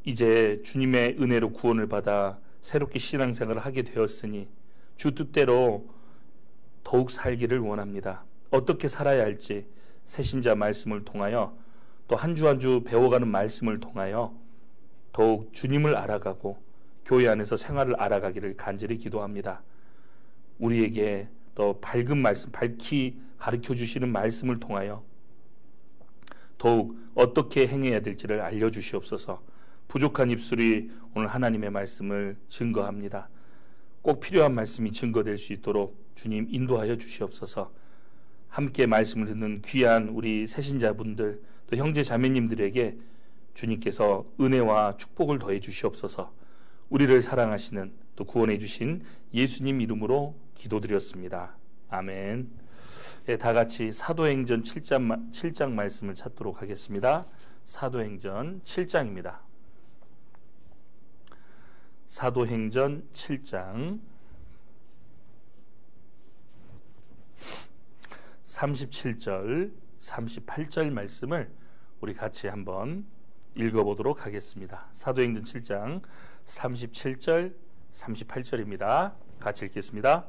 이제 주님의 은혜로 구원을 받아 새롭게 신앙생활을 하게 되었으니 주 뜻대로 더욱 살기를 원합니다. 어떻게 살아야 할지 새신자 말씀을 통하여 또 한 주 한 주 배워가는 말씀을 통하여 더욱 주님을 알아가고 교회 안에서 생활을 알아가기를 간절히 기도합니다. 우리에게 또 밝은 말씀, 밝히 가르쳐 주시는 말씀을 통하여 더욱 어떻게 행해야 될지를 알려주시옵소서. 부족한 입술이 오늘 하나님의 말씀을 증거합니다. 꼭 필요한 말씀이 증거될 수 있도록 주님 인도하여 주시옵소서. 함께 말씀을 듣는 귀한 우리 새신자분들 또 형제 자매님들에게 주님께서 은혜와 축복을 더해 주시옵소서. 우리를 사랑하시는 또 구원해 주신 예수님 이름으로 기도드렸습니다. 아멘. 예, 다 같이 사도행전 7장 말씀을 찾도록 하겠습니다. 사도행전 7장입니다. 사도행전 7장 37절 38절 말씀을 우리 같이 한번 읽어보도록 하겠습니다. 사도행전 7장 37절 38절입니다. 같이 읽겠습니다.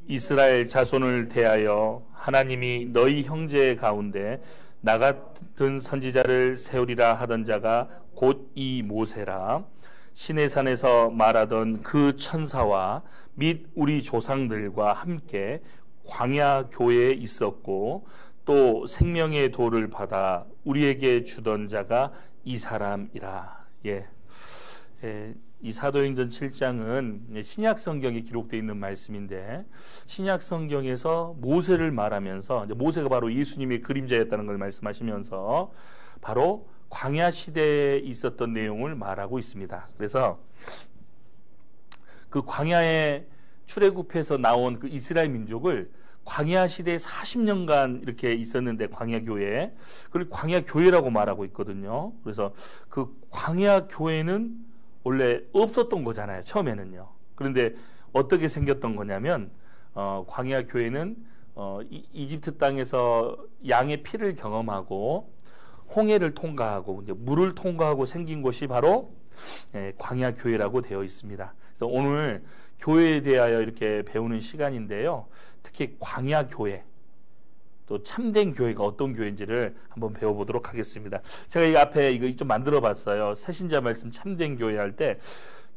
이스라엘 자손을 대하여 하나님이 너희 형제 가운데 나 같은 선지자를 세우리라 하던 자가 곧 이 모세라. 시내산에서 말하던 그 천사와 및 우리 조상들과 함께 광야 교회에 있었고 또 생명의 도를 받아 우리에게 주던 자가 이 사람이라. 이 사도행전 7장은 신약 성경에 기록되어 있는 말씀인데 신약 성경에서 모세를 말하면서 모세가 바로 예수님의 그림자였다는 걸 말씀하시면서 바로 광야 시대에 있었던 내용을 말하고 있습니다. 그래서 그 광야의 출애굽해서 나온 그 이스라엘 민족을 광야 시대에 40년간 이렇게 있었는데 광야 교회, 그걸 광야 교회라고 말하고 있거든요. 그래서 그 광야 교회는 원래 없었던 거잖아요, 처음에는요. 그런데 어떻게 생겼던 거냐면 광야 교회는 이집트 땅에서 양의 피를 경험하고 홍해를 통과하고 이제 물을 통과하고 생긴 곳이 바로 광야 교회라고 되어 있습니다. 그래서 오늘 교회에 대하여 이렇게 배우는 시간인데요. 특히 광야 교회, 또 참된 교회가 어떤 교회인지를 한번 배워보도록 하겠습니다. 제가 이 앞에 이거 좀 만들어 봤어요. 새신자 말씀 참된 교회 할 때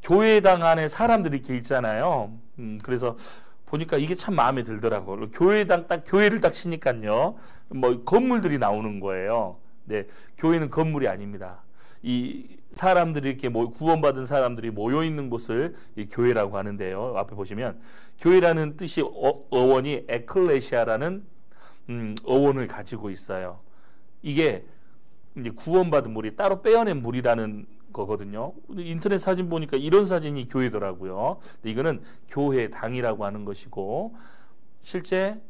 교회당 안에 사람들이 이렇게 있잖아요. 그래서 보니까 이게 참 마음에 들더라고요. 교회당 딱 교회를 딱 치니까요, 뭐 건물들이 나오는 거예요. 네, 교회는 건물이 아닙니다. 이 사람들이 이렇게 구원받은 사람들이 모여 있는 곳을 이 교회라고 하는데요. 앞에 보시면 교회라는 뜻이 어원이 에클레시아라는 어원을 가지고 있어요. 이게 이제 구원받은 물이 따로 빼어낸 물이라는 거거든요. 인터넷 사진 보니까 이런 사진이 교회더라고요. 이거는 교회당이라고 하는 것이고 실제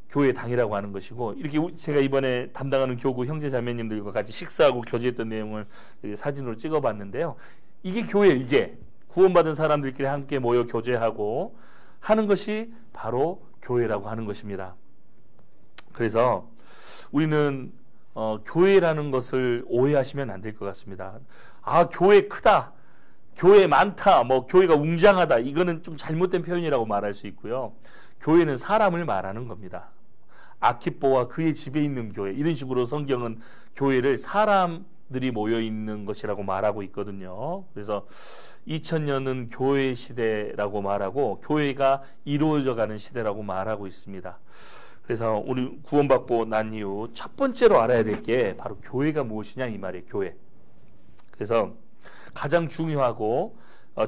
교회당이라고 하는 것이고, 이렇게 제가 이번에 담당하는 교구 형제 자매님들과 같이 식사하고 교제했던 내용을 사진으로 찍어봤는데요. 이게 교회예요. 이게 구원받은 사람들끼리 함께 모여 교제하고 하는 것이 바로 교회라고 하는 것입니다. 그래서 우리는 교회라는 것을 오해하시면 안 될 것 같습니다. 아, 교회 크다, 교회 많다, 뭐 교회가 웅장하다, 이거는 좀 잘못된 표현이라고 말할 수 있고요. 교회는 사람을 말하는 겁니다. 아키뽀와 그의 집에 있는 교회, 이런 식으로 성경은 교회를 사람들이 모여 있는 것이라고 말하고 있거든요. 그래서 2000년은 교회 시대라고 말하고 교회가 이루어져가는 시대라고 말하고 있습니다. 그래서 우리 구원받고 난 이후 첫 번째로 알아야 될 게 바로 교회가 무엇이냐 이 말이에요. 교회. 그래서 가장 중요하고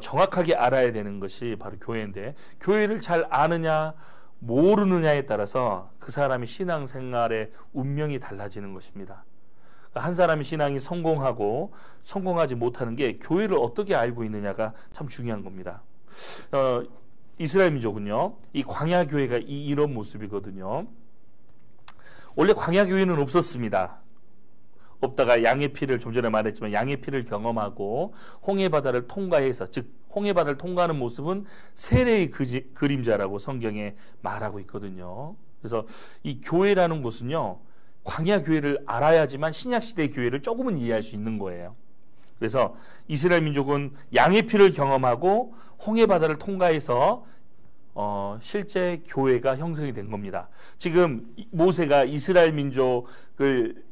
정확하게 알아야 되는 것이 바로 교회인데, 교회를 잘 아느냐 모르느냐에 따라서 그 사람의 신앙생활의 운명이 달라지는 것입니다. 한 사람의 신앙이 성공하고 성공하지 못하는 게 교회를 어떻게 알고 있느냐가 참 중요한 겁니다. 이스라엘 민족은요, 이 광야 교회가 이런 모습이거든요. 원래 광야 교회는 없었습니다. 없다가 양의 피를, 좀 전에 말했지만 양의 피를 경험하고 홍해 바다를 통과해서, 즉 홍해 바다를 통과하는 모습은 세례의 그림자라고 성경에 말하고 있거든요. 그래서 이 교회라는 곳은요, 광야 교회를 알아야지만 신약 시대 교회를 조금은 이해할 수 있는 거예요. 그래서 이스라엘 민족은 양의 피를 경험하고 홍해 바다를 통과해서 실제 교회가 형성이 된 겁니다. 지금 모세가 이스라엘 민족을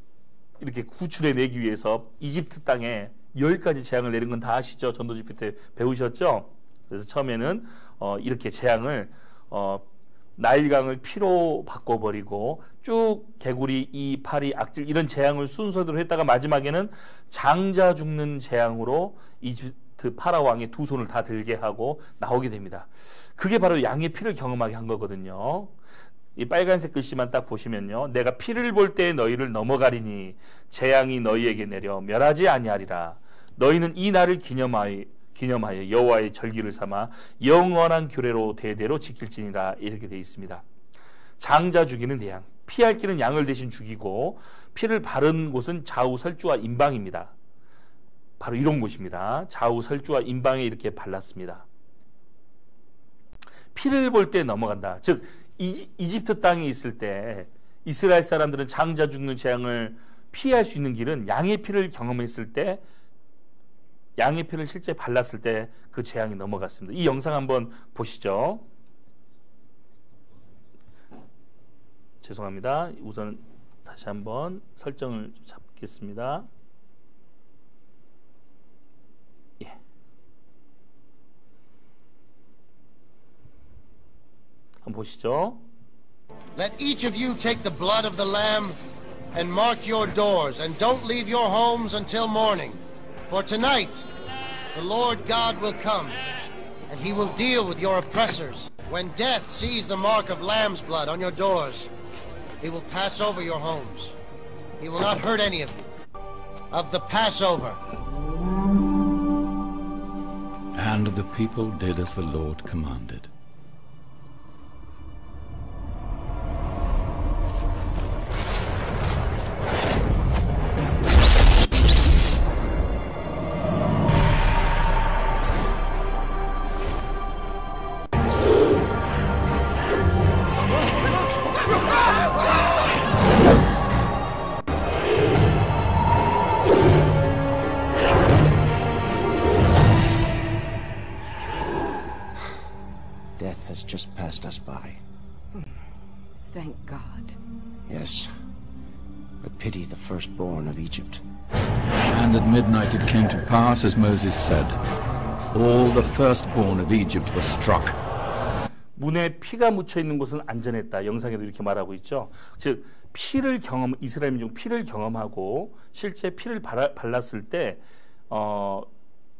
이렇게 구출해 내기 위해서 이집트 땅에 10가지 재앙을 내린 건 다 아시죠? 전도 집회 때 배우셨죠? 그래서 처음에는 이렇게 재앙을 나일강을 피로 바꿔버리고 쭉 개구리, 이, 파리, 악질 이런 재앙을 순서대로 했다가 마지막에는 장자 죽는 재앙으로 이집트 파라 왕의 두 손을 다 들게 하고 나오게 됩니다. 그게 바로 양의 피를 경험하게 한 거거든요. 이 빨간색 글씨만 딱 보시면요. 내가 피를 볼 때 너희를 넘어가리니 재앙이 너희에게 내려 멸하지 아니하리라. 너희는 이 날을 기념하여 여호와의 절기를 삼아 영원한 규례로 대대로 지킬지니라. 이렇게 되어 있습니다. 장자 죽이는 대양, 피할 길은 양을 대신 죽이고 피를 바른 곳은 좌우 설주와 임방입니다. 바로 이런 곳입니다. 좌우 설주와 임방에 이렇게 발랐습니다. 피를 볼 때 넘어간다. 즉 이집트 땅에 있을 때 이스라엘 사람들은 장자 죽는 재앙을 피할 수 있는 길은 양의 피를 경험했을 때, 양의 피를 실제 발랐을 때 그 재앙이 넘어갔습니다. 이 영상 한번 보시죠. 죄송합니다. 우선 다시 한번 설정을 잡겠습니다. 예. 한번 보시죠. Let each of you take the blood of the lamb and mark your doors, and don't leave your homes until morning. For tonight, the Lord God will come, and he will deal with your oppressors. When death sees the mark of lamb's blood on your doors, he will pass over your homes. He will not hurt any of you. Of the Passover. And the people did as the Lord commanded. Death has just passed us by. Thank God. Yes. But pity the firstborn of Egypt. And at midnight it came to pass, as Moses said, all the firstborn of Egypt were struck. 문에 피가 묻혀 있는 곳은 안전했다. 영상에도 이렇게 말하고 있죠. 즉 이스라엘 민족 피를 경험하고 실제 피를 발랐을 때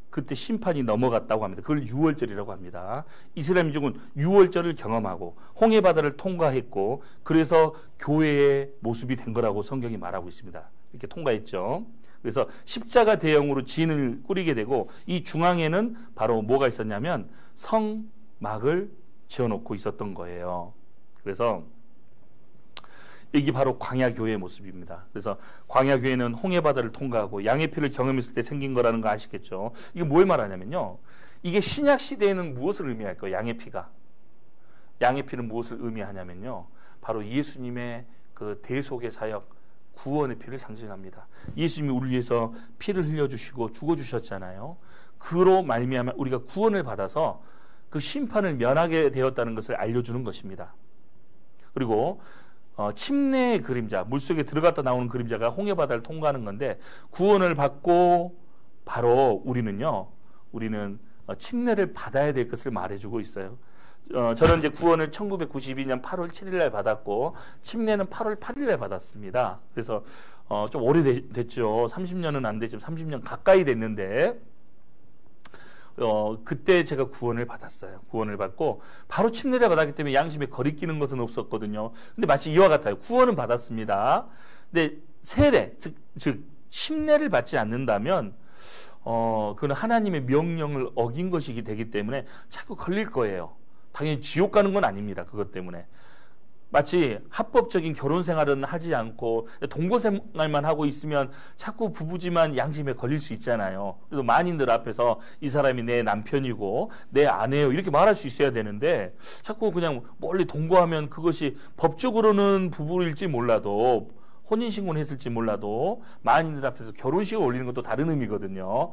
그때 심판이 넘어갔다고 합니다. 그걸 유월절이라고 합니다. 이스라엘 민족은 유월절을 경험하고 홍해 바다를 통과했고 그래서 교회의 모습이 된 거라고 성경이 말하고 있습니다. 이렇게 통과했죠. 그래서 십자가 대형으로 진을 꾸리게 되고 이 중앙에는 바로 뭐가 있었냐면 성막을 지어놓고 있었던 거예요. 그래서 이게 바로 광야교회의 모습입니다. 그래서 광야교회는 홍해바다를 통과하고 양의 피를 경험했을 때 생긴 거라는 거 아시겠죠? 이게 뭘 말하냐면요. 이게 신약 시대에는 무엇을 의미할까요? 양의 피가. 양의 피는 무엇을 의미하냐면요. 바로 예수님의 그 대속의 사역, 구원의 피를 상징합니다. 예수님이 우리를 위해서 피를 흘려주시고 죽어주셨잖아요. 그로 말미암아 우리가 구원을 받아서 그 심판을 면하게 되었다는 것을 알려주는 것입니다. 그리고 침례의 그림자, 물속에 들어갔다 나오는 그림자가 홍해바다를 통과하는 건데 구원을 받고 바로 우리는 침례를 받아야 될 것을 말해주고 있어요. 저는 이제 구원을 1992년 8월 7일 날 받았고 침례는 8월 8일 날 받았습니다. 그래서 좀 오래됐죠. 30년은 안 돼, 지금 30년 가까이 됐는데 그때 제가 구원을 받았어요. 구원을 받고 바로 침례를 받았기 때문에 양심에 거리끼는 것은 없었거든요. 근데 마치 이와 같아요. 구원은 받았습니다. 근데 세례, 즉 침례를 받지 않는다면 그건 하나님의 명령을 어긴 것이기 되기 때문에 자꾸 걸릴 거예요. 당연히 지옥 가는 건 아닙니다. 그것 때문에. 마치 합법적인 결혼 생활은 하지 않고 동거 생활만 하고 있으면 자꾸 부부지만 양심에 걸릴 수 있잖아요. 그래서 만인들 앞에서 이 사람이 내 남편이고 내 아내요 이렇게 말할 수 있어야 되는데 자꾸 그냥 멀리 동거하면 그것이 법적으로는 부부일지 몰라도 혼인신고는 했을지 몰라도 만인들 앞에서 결혼식을 올리는 것도 다른 의미거든요.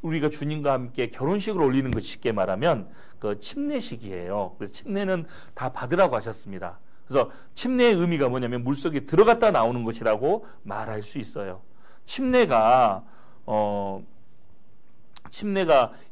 우리가 주님과 함께 결혼식을 올리는 것이 쉽게 말하면 그 침례식이에요. 그래서 침례는 다 받으라고 하셨습니다. 그래서 침례의 의미가 뭐냐면 물속에 들어갔다 나오는 것이라고 말할 수 있어요. 침례가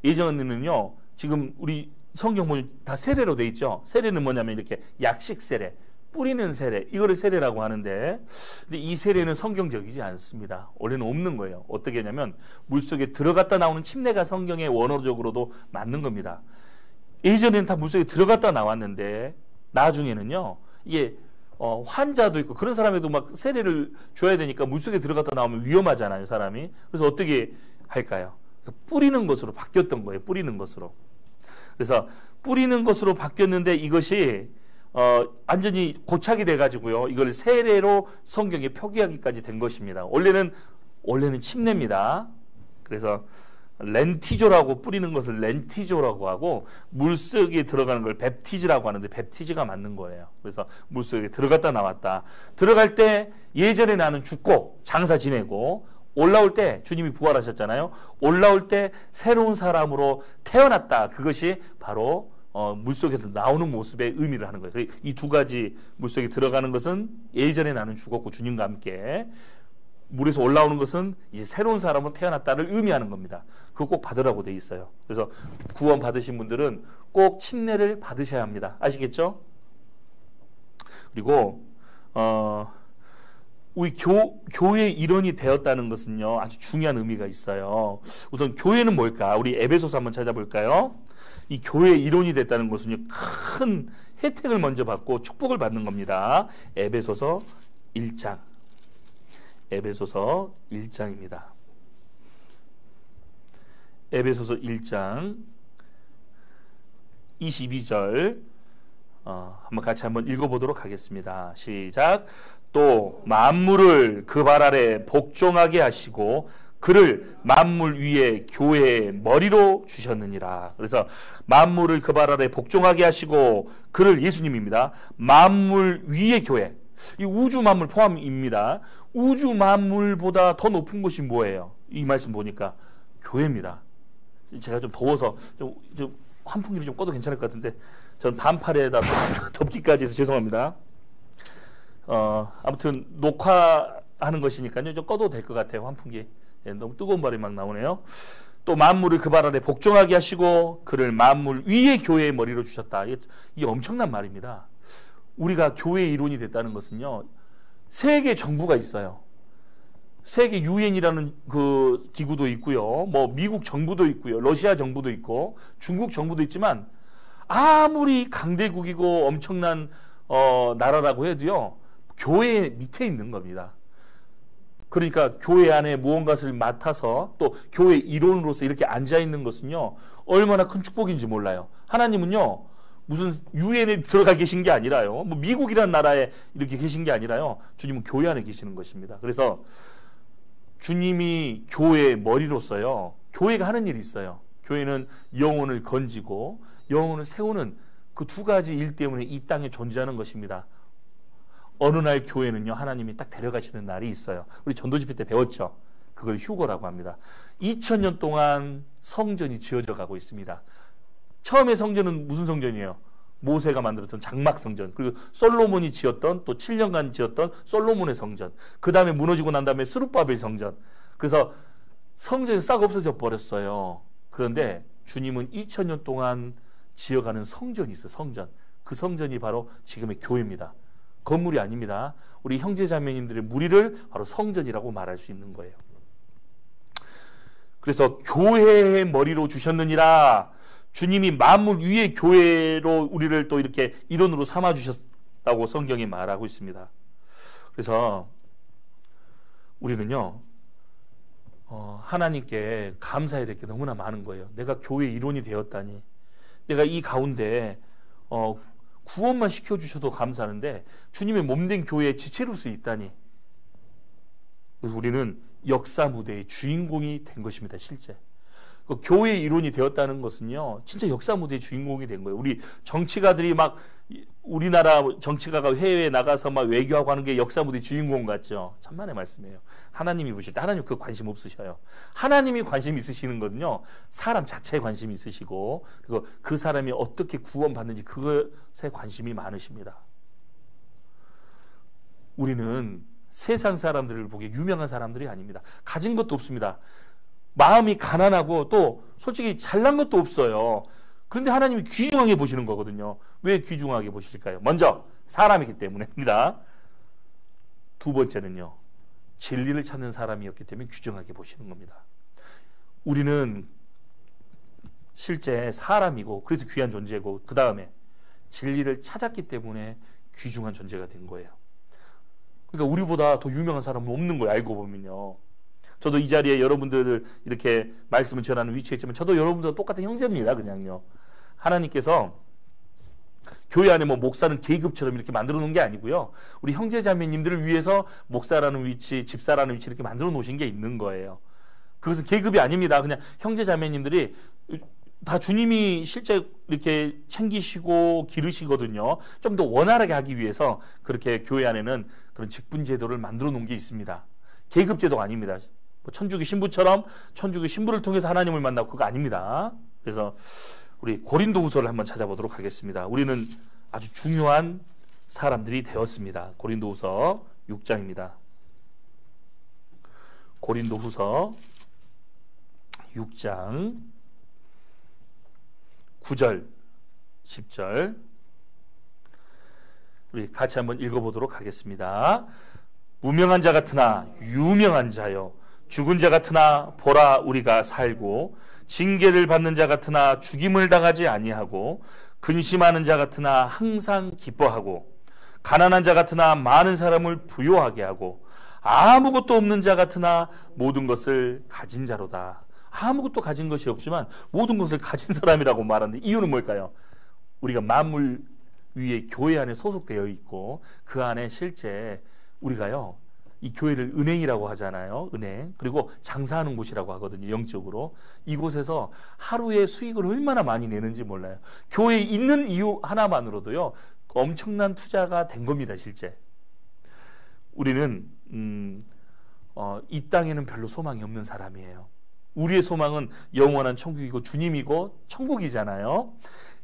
예전에는요, 지금 우리 성경 보면 다 세례로 돼 있죠. 세례는 뭐냐면 이렇게 약식 세례, 뿌리는 세례, 이거를 세례라고 하는데, 근데 이 세례는 성경적이지 않습니다. 원래는 없는 거예요. 어떻게 하냐면 물속에 들어갔다 나오는 침례가 성경의 원어적으로도 맞는 겁니다. 예전에는 다 물속에 들어갔다 나왔는데 나중에는요, 이게 환자도 있고 그런 사람에도 막 세례를 줘야 되니까 물속에 들어갔다 나오면 위험하잖아요, 사람이. 그래서 어떻게 할까요? 뿌리는 것으로 바뀌었던 거예요. 뿌리는 것으로. 그래서 뿌리는 것으로 바뀌었는데 이것이 완전히 고착이 돼가지고요, 이걸 세례로 성경에 표기하기까지 된 것입니다. 원래는 침례입니다. 그래서 렌티조라고, 뿌리는 것을 렌티조라고 하고, 물속에 들어가는 걸 뵙티즈라고 하는데 뵙티즈가 맞는 거예요. 그래서 물속에 들어갔다 나왔다. 들어갈 때 예전에 나는 죽고 장사 지내고, 올라올 때 주님이 부활하셨잖아요. 올라올 때 새로운 사람으로 태어났다. 그것이 바로 물속에서 나오는 모습의 의미를 하는 거예요. 이 두 가지, 물속에 들어가는 것은 예전에 나는 죽었고 주님과 함께, 물에서 올라오는 것은 이제 새로운 사람으로 태어났다를 의미하는 겁니다. 그거 꼭 받으라고 돼 있어요. 그래서 구원 받으신 분들은 꼭 침례를 받으셔야 합니다. 아시겠죠? 그리고 우리 교회의 일원이 되었다는 것은요, 아주 중요한 의미가 있어요. 우선 교회는 뭘까? 우리 에베소서 한번 찾아볼까요? 이 교회의 일원이 됐다는 것은요, 큰 혜택을 먼저 받고 축복을 받는 겁니다. 에베소서 1장. 에베소서 1장입니다. 에베소서 1장 22절 한번 읽어보도록 하겠습니다. 시작. 또 만물을 그 발 아래 복종하게 하시고 그를 만물 위에 교회의 머리로 주셨느니라. 그래서 만물을 그 발 아래 복종하게 하시고, 그를, 예수님입니다. 만물 위의 교회, 이 우주 만물 포함입니다. 우주 만물보다 더 높은 것이 뭐예요? 이 말씀 보니까 교회입니다. 제가 좀 더워서 좀 환풍기를 좀 꺼도 괜찮을 것 같은데, 전 반팔에다 덮기까지 해서 죄송합니다. 아무튼 녹화하는 것이니까요, 좀 꺼도 될 것 같아요, 환풍기. 예, 너무 뜨거운 바람이 막 나오네요. 또 만물을 그 발 아래 복종하게 하시고 그를 만물 위의 교회의 머리로 주셨다. 이게 엄청난 말입니다. 우리가 교회의 일원이 됐다는 것은요, 세계 정부가 있어요. 세계 유엔이라는 그 기구도 있고요, 뭐 미국 정부도 있고요, 러시아 정부도 있고 중국 정부도 있지만, 아무리 강대국이고 엄청난 나라라고 해도요, 교회 밑에 있는 겁니다. 그러니까 교회 안에 무언가를 맡아서 또 교회 일원으로서 이렇게 앉아 있는 것은요, 얼마나 큰 축복인지 몰라요. 하나님은요, 무슨 유엔에 들어가 계신 게 아니라요, 뭐 미국이라는 나라에 이렇게 계신 게 아니라요, 주님은 교회 안에 계시는 것입니다. 그래서 주님이 교회의 머리로서요, 교회가 하는 일이 있어요. 교회는 영혼을 건지고 영혼을 세우는 그 두 가지 일 때문에 이 땅에 존재하는 것입니다. 어느 날 교회는요, 하나님이 딱 데려가시는 날이 있어요. 우리 전도집회 때 배웠죠. 그걸 휴거라고 합니다. 2000년 동안 성전이 지어져 가고 있습니다. 처음에 성전은 무슨 성전이에요? 모세가 만들었던 장막 성전, 그리고 솔로몬이 지었던, 또 7년간 지었던 솔로몬의 성전, 그 다음에 무너지고 난 다음에 스룹바벨 성전. 그래서 성전이 싹 없어져 버렸어요. 그런데 주님은 2000년 동안 지어가는 성전이 있어요. 성전. 그 성전이 바로 지금의 교회입니다. 건물이 아닙니다. 우리 형제자매님들의 무리를 바로 성전이라고 말할 수 있는 거예요. 그래서 교회의 머리로 주셨느니라. 주님이 만물 위의 교회로 우리를 또 이렇게 일원으로 삼아 주셨다고 성경이 말하고 있습니다. 그래서 우리는요, 하나님께 감사해야 될 게 너무나 많은 거예요. 내가 교회의 일원이 되었다니, 내가 이 가운데 구원만 시켜주셔도 감사하는데 주님의 몸된 교회의 지체로서 있다니, 우리는 역사 무대의 주인공이 된 것입니다. 실제 그 교회의 일원이 되었다는 것은요, 진짜 역사 무대의 주인공이 된 거예요. 우리 정치가들이 막 우리나라 정치가가 해외에 나가서 막 외교하고 하는 게 역사 무대의 주인공 같죠. 천만의 말씀이에요. 하나님이 보실 때 하나님 그 관심 없으셔요. 하나님이 관심 있으시는 거는요, 사람 자체에 관심이 있으시고, 그리고 그 사람이 어떻게 구원받는지 그것에 관심이 많으십니다. 우리는 세상 사람들을 보기에 유명한 사람들이 아닙니다. 가진 것도 없습니다. 마음이 가난하고 또 솔직히 잘난 것도 없어요. 그런데 하나님이 귀중하게 보시는 거거든요. 왜 귀중하게 보실까요? 먼저 사람이기 때문입니다. 두 번째는요, 진리를 찾는 사람이었기 때문에 귀중하게 보시는 겁니다. 우리는 실제 사람이고 그래서 귀한 존재고, 그 다음에 진리를 찾았기 때문에 귀중한 존재가 된 거예요. 그러니까 우리보다 더 유명한 사람은 없는 거예요. 알고 보면요. 저도 이 자리에 여러분들을 이렇게 말씀을 전하는 위치에 있지만 저도 여러분들과 똑같은 형제입니다. 그냥요. 하나님께서 교회 안에 뭐 목사는 계급처럼 이렇게 만들어 놓은 게 아니고요. 우리 형제 자매님들을 위해서 목사라는 위치, 집사라는 위치 이렇게 만들어 놓으신 게 있는 거예요. 그것은 계급이 아닙니다. 그냥 형제 자매님들이 다 주님이 실제 이렇게 챙기시고 기르시거든요. 좀 더 원활하게 하기 위해서 그렇게 교회 안에는 그런 직분 제도를 만들어 놓은 게 있습니다. 계급 제도가 아닙니다. 천주교 신부처럼 천주교 신부를 통해서 하나님을 만나고 그거 아닙니다. 그래서 우리 고린도후서를 한번 찾아보도록 하겠습니다. 우리는 아주 중요한 사람들이 되었습니다. 고린도후서 6장입니다. 고린도후서 6장 9절 10절 우리 같이 한번 읽어보도록 하겠습니다. 무명한 자 같으나 유명한 자요, 죽은 자 같으나 보라 우리가 살고, 징계를 받는 자 같으나 죽임을 당하지 아니하고, 근심하는 자 같으나 항상 기뻐하고, 가난한 자 같으나 많은 사람을 부요하게 하고, 아무것도 없는 자 같으나 모든 것을 가진 자로다. 아무것도 가진 것이 없지만 모든 것을 가진 사람이라고 말하는데 이유는 뭘까요? 우리가 만물 위에 교회 안에 소속되어 있고 그 안에 실제 우리가요, 이 교회를 은행이라고 하잖아요. 은행. 그리고 장사하는 곳이라고 하거든요. 영적으로. 이곳에서 하루에 수익을 얼마나 많이 내는지 몰라요. 교회에 있는 이유 하나만으로도요, 엄청난 투자가 된 겁니다. 실제. 우리는 이 땅에는 별로 소망이 없는 사람이에요. 우리의 소망은 영원한 천국이고 주님이고 천국이잖아요.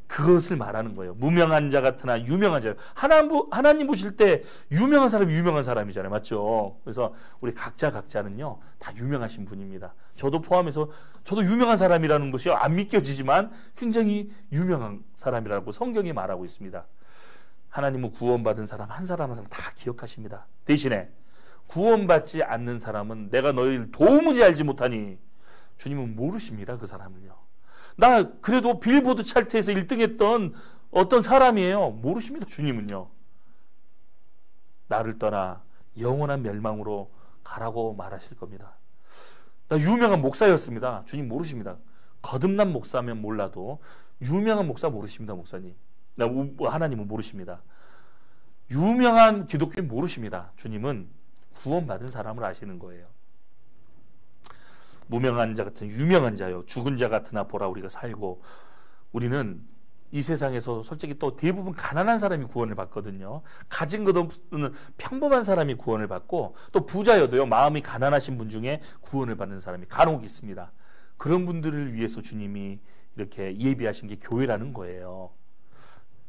그것을 말하는 거예요. 무명한 자 같으나 유명한 자. 하나님 보실 때 유명한 사람이 유명한 사람이잖아요. 맞죠? 그래서 우리 각자는요 다 유명하신 분입니다. 저도 포함해서 저도 유명한 사람이라는 것이 안 믿겨지지만 굉장히 유명한 사람이라고 성경이 말하고 있습니다. 하나님은 구원받은 사람 한 사람 한 사람 다 기억하십니다. 대신에 구원받지 않는 사람은 내가 너희를 도무지 알지 못하니, 주님은 모르십니다. 그 사람을요. 나 그래도 빌보드 차트에서 1등 했던 어떤 사람이에요. 모르십니다. 주님은요. 나를 떠나 영원한 멸망으로 가라고 말하실 겁니다. 나 유명한 목사였습니다. 주님 모르십니다. 거듭난 목사면 몰라도 유명한 목사 모르십니다. 목사님. 하나님은 모르십니다. 유명한 기독교인 모르십니다. 주님은 구원받은 사람을 아시는 거예요. 무명한 자 같은 유명한 자요, 죽은 자 같으나 보라 우리가 살고. 우리는 이 세상에서 솔직히 또 대부분 가난한 사람이 구원을 받거든요. 가진 것 없는 평범한 사람이 구원을 받고, 또 부자여도요 마음이 가난하신 분 중에 구원을 받는 사람이 간혹 있습니다. 그런 분들을 위해서 주님이 이렇게 예비하신 게 교회라는 거예요.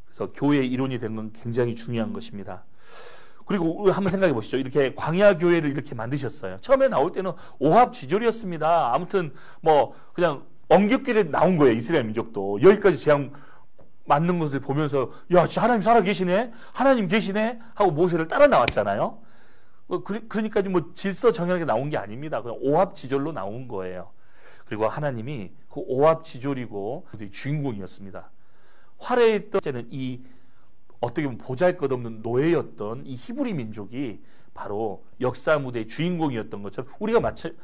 그래서 교회의 일원이 된 건 굉장히 중요한 것입니다. 그리고 한번 생각해 보시죠. 이렇게 광야 교회를 이렇게 만드셨어요. 처음에 나올 때는 오합지졸이었습니다. 아무튼 뭐 그냥 엄격길에 나온 거예요. 이스라엘 민족도 여기까지 재앙 맞는 것을 보면서 야, 하나님 살아 계시네, 하나님 계시네 하고 모세를 따라 나왔잖아요. 그러니까 뭐 질서 정연하게 나온 게 아닙니다. 그냥 오합지졸로 나온 거예요. 그리고 하나님이 그 오합지졸이고 주인공이었습니다. 화려했던 때는 이 어떻게 보면 보잘것없는 노예였던 이 히브리 민족이 바로 역사 무대의 주인공이었던 것처럼 우리가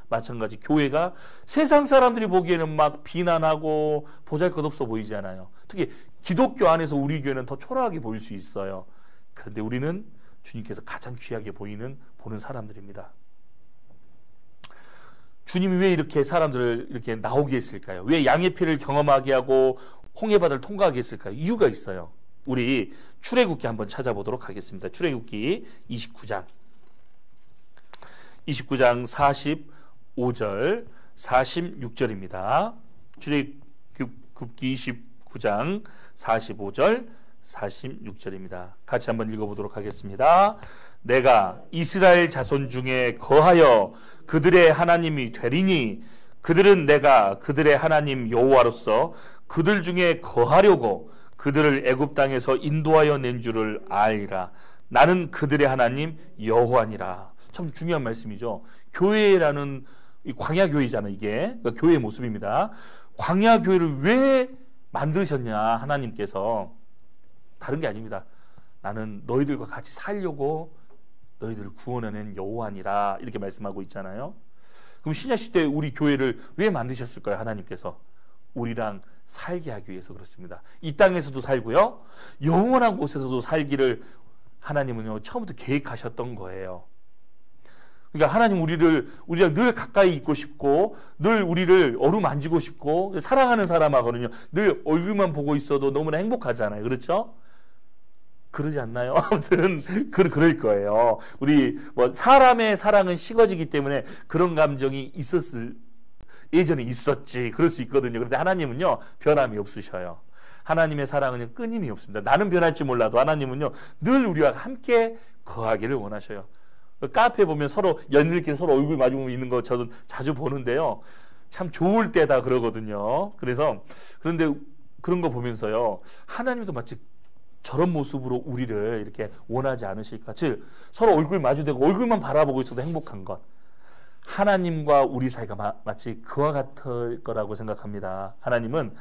마찬가지 교회가 세상 사람들이 보기에는 막 비난하고 보잘것없어 보이잖아요. 특히 기독교 안에서 우리 교회는 더 초라하게 보일 수 있어요. 그런데 우리는 주님께서 가장 귀하게 보는 사람들입니다. 주님이 왜 이렇게 사람들을 이렇게 나오게 했을까요? 왜 양의 피를 경험하게 하고 홍해바다를 통과하게 했을까요? 이유가 있어요. 우리 출애굽기 한번 찾아보도록 하겠습니다. 출애굽기 29장 45절 46절입니다. 출애굽기 29장 45절 46절입니다. 같이 한번 읽어보도록 하겠습니다. 내가 이스라엘 자손 중에 거하여 그들의 하나님이 되리니 그들은 내가 그들의 하나님 여호와로서 그들 중에 거하려고 그들을 애굽 땅에서 인도하여 낸 줄을 알리라. 나는 그들의 하나님 여호와니라. 참 중요한 말씀이죠. 교회라는 이 광야 교회잖아요. 이게 그러니까 교회의 모습입니다. 광야 교회를 왜 만드셨냐 하나님께서. 다른 게 아닙니다. 나는 너희들과 같이 살려고 너희들을 구원해낸 여호와니라 이렇게 말씀하고 있잖아요. 그럼 신약 시대 우리 교회를 왜 만드셨을까요? 하나님께서 우리랑 살게 하기 위해서 그렇습니다. 이 땅에서도 살고요, 영원한 곳에서도 살기를 하나님은요 처음부터 계획하셨던 거예요. 그러니까 하나님 우리랑 늘 가까이 있고 싶고 늘 우리를 어루만지고 싶고 사랑하는 사람하고는요 늘 얼굴만 보고 있어도 너무나 행복하잖아요. 그렇죠? 그러지 않나요? 아무튼 그럴 거예요. 우리 뭐 사람의 사랑은 식어지기 때문에 그런 감정이 예전에 있었지. 그럴 수 있거든요. 그런데 하나님은요 변함이 없으셔요. 하나님의 사랑은 끊임이 없습니다. 나는 변할지 몰라도 하나님은요 늘 우리와 함께 거하기를 원하셔요. 카페 보면 서로 연인들끼리 서로 얼굴 마주보면 있는 거 저도 자주 보는데요. 참 좋을 때다 그러거든요. 그런데 그런 거 보면서요 하나님도 마치 저런 모습으로 우리를 이렇게 원하지 않으실까? 즉 서로 얼굴 마주대고 얼굴만 바라보고 있어도 행복한 것. 하나님과 우리 사이가 마치 그와 같을 거라고 생각합니다. 하나님은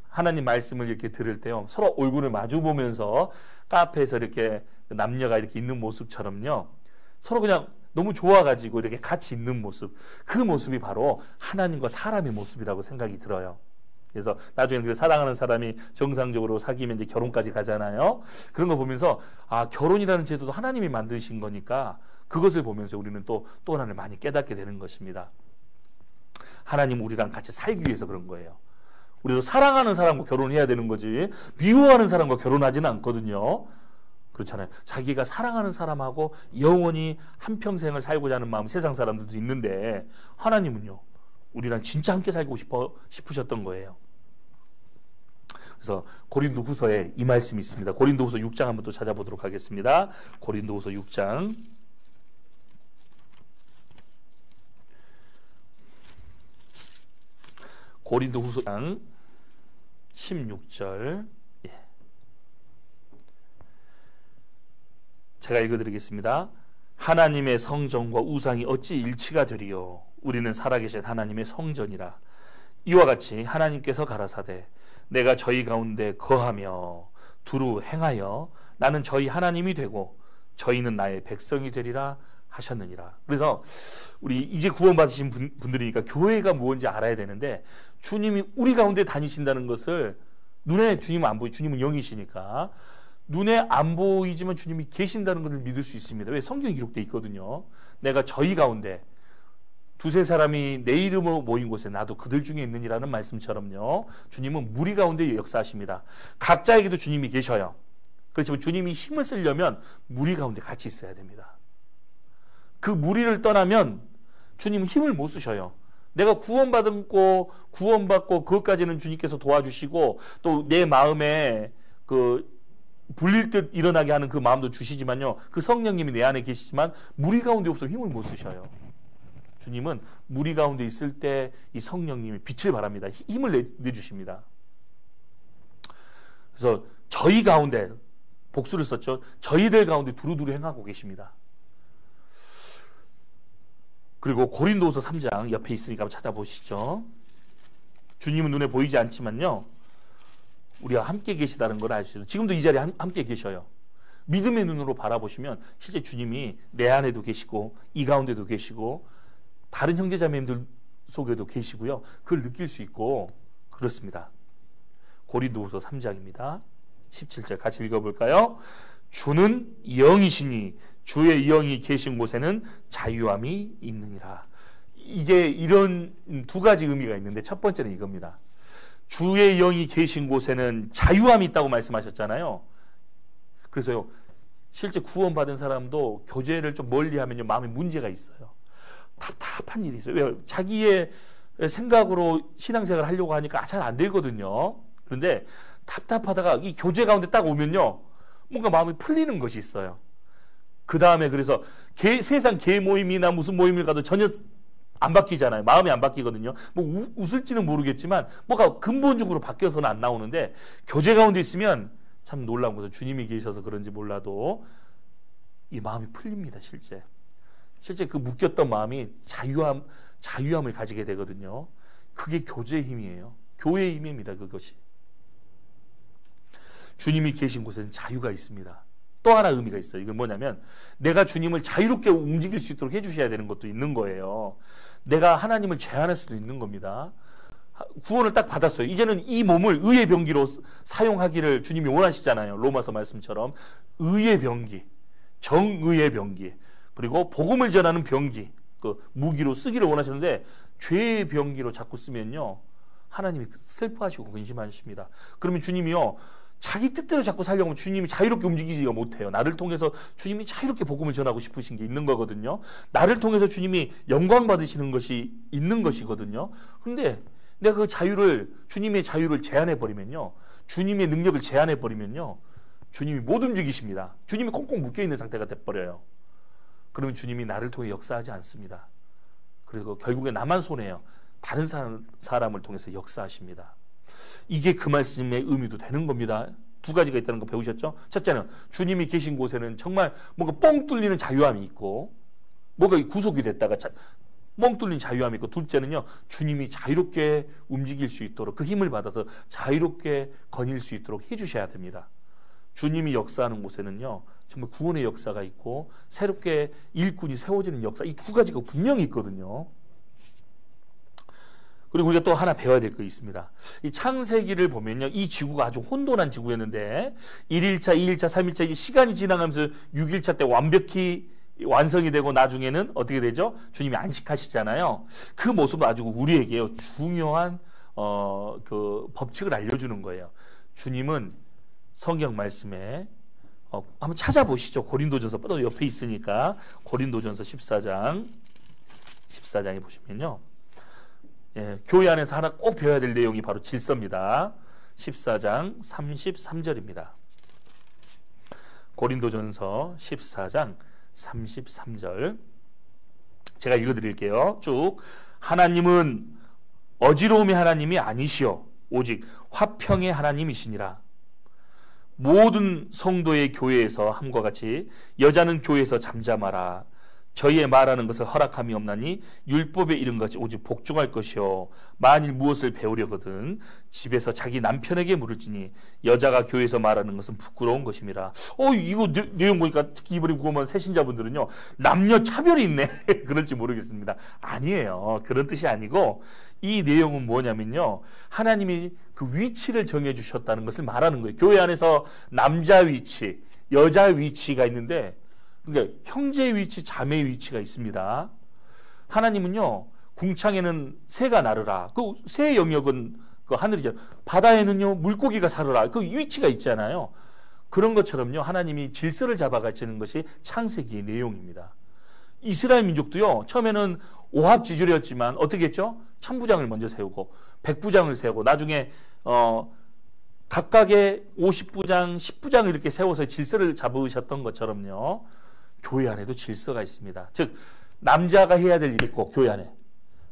하나님 말씀을 이렇게 들을 때요 서로 얼굴을 마주 보면서 카페에서 이렇게 남녀가 이렇게 있는 모습처럼요 서로 그냥 너무 좋아가지고 이렇게 같이 있는 모습, 그 모습이 바로 하나님과 사람의 모습이라고 생각이 들어요. 그래서 나중에 그 사랑하는 사람이 정상적으로 사귀면 이제 결혼까지 가잖아요. 그런 거 보면서 결혼이라는 제도도 하나님이 만드신 거니까 그것을 보면서 우리는 또 하나를 많이 깨닫게 되는 것입니다. 하나님 우리랑 같이 살기 위해서 그런 거예요. 우리도 사랑하는 사람과 결혼해야 되는 거지 미워하는 사람과 결혼하지는 않거든요. 그렇잖아요. 자기가 사랑하는 사람하고 영원히 한평생을 살고자 하는 마음 세상 사람들도 있는데 하나님은요 우리랑 진짜 함께 살고 싶으셨던 거예요. 그래서 고린도후서에 이 말씀이 있습니다. 고린도후서 6장 한번 또 찾아보도록 하겠습니다. 고린도후서 6장 고린도후서 16절 제가 읽어드리겠습니다. 하나님의 성전과 우상이 어찌 일치가 되리요? 우리는 살아계신 하나님의 성전이라. 이와 같이 하나님께서 가라사대 내가 저희 가운데 거하며 두루 행하여 나는 저희 하나님이 되고 저희는 나의 백성이 되리라 하셨느니라. 그래서 우리 이제 구원받으신 분들이니까 교회가 뭔지 알아야 되는데 주님이 우리 가운데 다니신다는 것을 눈에 주님은 안 보이, 주님은 영이시니까 눈에 안 보이지만 주님이 계신다는 것을 믿을 수 있습니다. 왜? 성경에 기록되어 있거든요. 내가 저희 가운데 두세 사람이 내 이름으로 모인 곳에 나도 그들 중에 있느니라는 말씀처럼요. 주님은 무리 가운데 역사하십니다. 각자에게도 주님이 계셔요. 그렇지만 주님이 힘을 쓰려면 무리 가운데 같이 있어야 됩니다. 그 무리를 떠나면 주님은 힘을 못 쓰셔요. 내가 구원받고 그것까지는 주님께서 도와주시고 또 내 마음에 불릴 듯 일어나게 하는 그 마음도 주시지만요. 그 성령님이 내 안에 계시지만 무리 가운데 없어 힘을 못 쓰셔요. 주님은 무리 가운데 있을 때 이 성령님이 빛을 발합니다. 힘을 내주십니다. 그래서 저희 가운데 복수를 썼죠. 저희들 가운데 두루두루 행하고 계십니다. 그리고 고린도후서 3장 옆에 있으니까 한번 찾아보시죠. 주님은 눈에 보이지 않지만요. 우리와 함께 계시다는 걸 알 수 있어요. 지금도 이 자리에 함께 계셔요. 믿음의 눈으로 바라보시면 실제 주님이 내 안에도 계시고 이 가운데도 계시고 다른 형제자매님들 속에도 계시고요. 그걸 느낄 수 있고 그렇습니다. 고린도후서 3장입니다. 17절 같이 읽어볼까요? 주는 영이시니 주의 영이 계신 곳에는 자유함이 있느니라. 이게 이런 두 가지 의미가 있는데 첫 번째는 이겁니다. 주의 영이 계신 곳에는 자유함이 있다고 말씀하셨잖아요. 그래서요, 실제 구원받은 사람도 교제를 좀 멀리하면요 마음에 문제가 있어요. 답답한 일이 있어요. 왜? 자기의 생각으로 신앙생활을 하려고 하니까 잘 안 되거든요. 그런데 답답하다가 이 교제 가운데 딱 오면요 뭔가 마음이 풀리는 것이 있어요. 그 다음에 그래서 세상 개 모임이나 무슨 모임을 가도 전혀 안 바뀌잖아요. 마음이 안 바뀌거든요. 뭐 웃을지는 모르겠지만 뭐가 근본적으로 바뀌어서는 안 나오는데 교제 가운데 있으면 참 놀라운 것은 주님이 계셔서 그런지 몰라도 이 마음이 풀립니다. 실제 그 묶였던 마음이 자유함을 가지게 되거든요. 그게 교제의 힘이에요. 교회의 힘입니다. 그것이. 주님이 계신 곳에는 자유가 있습니다. 또 하나 의미가 있어요. 이건 뭐냐면 내가 주님을 자유롭게 움직일 수 있도록 해주셔야 되는 것도 있는 거예요. 내가 하나님을 제한할 수도 있는 겁니다. 구원을 딱 받았어요. 이제는 이 몸을 의의 병기로 사용하기를 주님이 원하시잖아요. 로마서 말씀처럼 의의 병기, 정의의 병기, 그리고 복음을 전하는 병기, 그 무기로 쓰기를 원하셨는데 죄의 병기로 자꾸 쓰면요 하나님이 슬퍼하시고 근심하십니다. 그러면 주님이요 자기 뜻대로 자꾸 살려고 하면 주님이 자유롭게 움직이지가 못해요. 나를 통해서 주님이 자유롭게 복음을 전하고 싶으신 게 있는 거거든요. 나를 통해서 주님이 영광 받으시는 것이 있는 것이거든요. 그런데 내가 그 자유를, 주님의 자유를 제한해버리면요, 주님의 능력을 제한해버리면요 주님이 못 움직이십니다. 주님이 콩콩 묶여있는 상태가 돼버려요. 그러면 주님이 나를 통해 역사하지 않습니다. 그리고 결국에 나만 손해요. 다른 사람을 통해서 역사하십니다. 이게 그 말씀의 의미도 되는 겁니다. 두 가지가 있다는 거 배우셨죠? 첫째는 주님이 계신 곳에는 정말 뭔가 뻥 뚫리는 자유함이 있고 뭔가 구속이 됐다가 뻥 뚫린 자유함이 있고, 둘째는요 주님이 자유롭게 움직일 수 있도록 그 힘을 받아서 자유롭게 거닐 수 있도록 해주셔야 됩니다. 주님이 역사하는 곳에는요 정말 구원의 역사가 있고 새롭게 일꾼이 세워지는 역사, 이 두 가지가 분명히 있거든요. 그리고 우리가 또 하나 배워야 될 거 있습니다. 이 창세기를 보면요 이 지구가 아주 혼돈한 지구였는데 1일차, 2일차, 3일차 이제 시간이 지나가면서 6일차 때 완벽히 완성이 되고 나중에는 어떻게 되죠? 주님이 안식하시잖아요. 그 모습은 아주 우리에게요 중요한 그 법칙을 알려주는 거예요. 주님은 성경 말씀에 한번 찾아보시죠. 고린도전서 또 옆에 있으니까 고린도전서 14장에 보시면요, 교회 안에서 하나 꼭 배워야 될 내용이 바로 질서입니다. 14장 33절입니다. 고린도전서 14장 33절 제가 읽어드릴게요. 쭉. 하나님은 어지러움의 하나님이 아니시오 오직 화평의 하나님이시니라. 모든 성도의 교회에서 함과 같이 여자는 교회에서 잠잠하라. 저희의 말하는 것을 허락함이 없나니 율법에 이른 것이 오직 복종할 것이요 만일 무엇을 배우려거든 집에서 자기 남편에게 물을지니 여자가 교회에서 말하는 것은 부끄러운 것임이라. 이거 내용 보니까 특히 이번에 구원받은 새신자분들은요 남녀 차별이 있네 그럴지 모르겠습니다. 아니에요. 그런 뜻이 아니고 이 내용은 뭐냐면요 하나님이 그 위치를 정해 주셨다는 것을 말하는 거예요. 교회 안에서 남자 위치, 여자 위치가 있는데 그러니까 형제의 위치, 자매의 위치가 있습니다. 하나님은요 궁창에는 새가 나르라. 그 새의 영역은 그 하늘이죠. 바다에는요 물고기가 살으라. 그 위치가 있잖아요. 그런 것처럼요 하나님이 질서를 잡아가시는 것이 창세기의 내용입니다. 이스라엘 민족도요 처음에는 오합지졸이었지만 어떻게 했죠? 천부장을 먼저 세우고 백부장을 세우고 나중에 각각의 50부장, 10부장을 이렇게 세워서 질서를 잡으셨던 것처럼요 교회 안에도 질서가 있습니다. 즉 남자가 해야 될 일이 있고 교회 안에,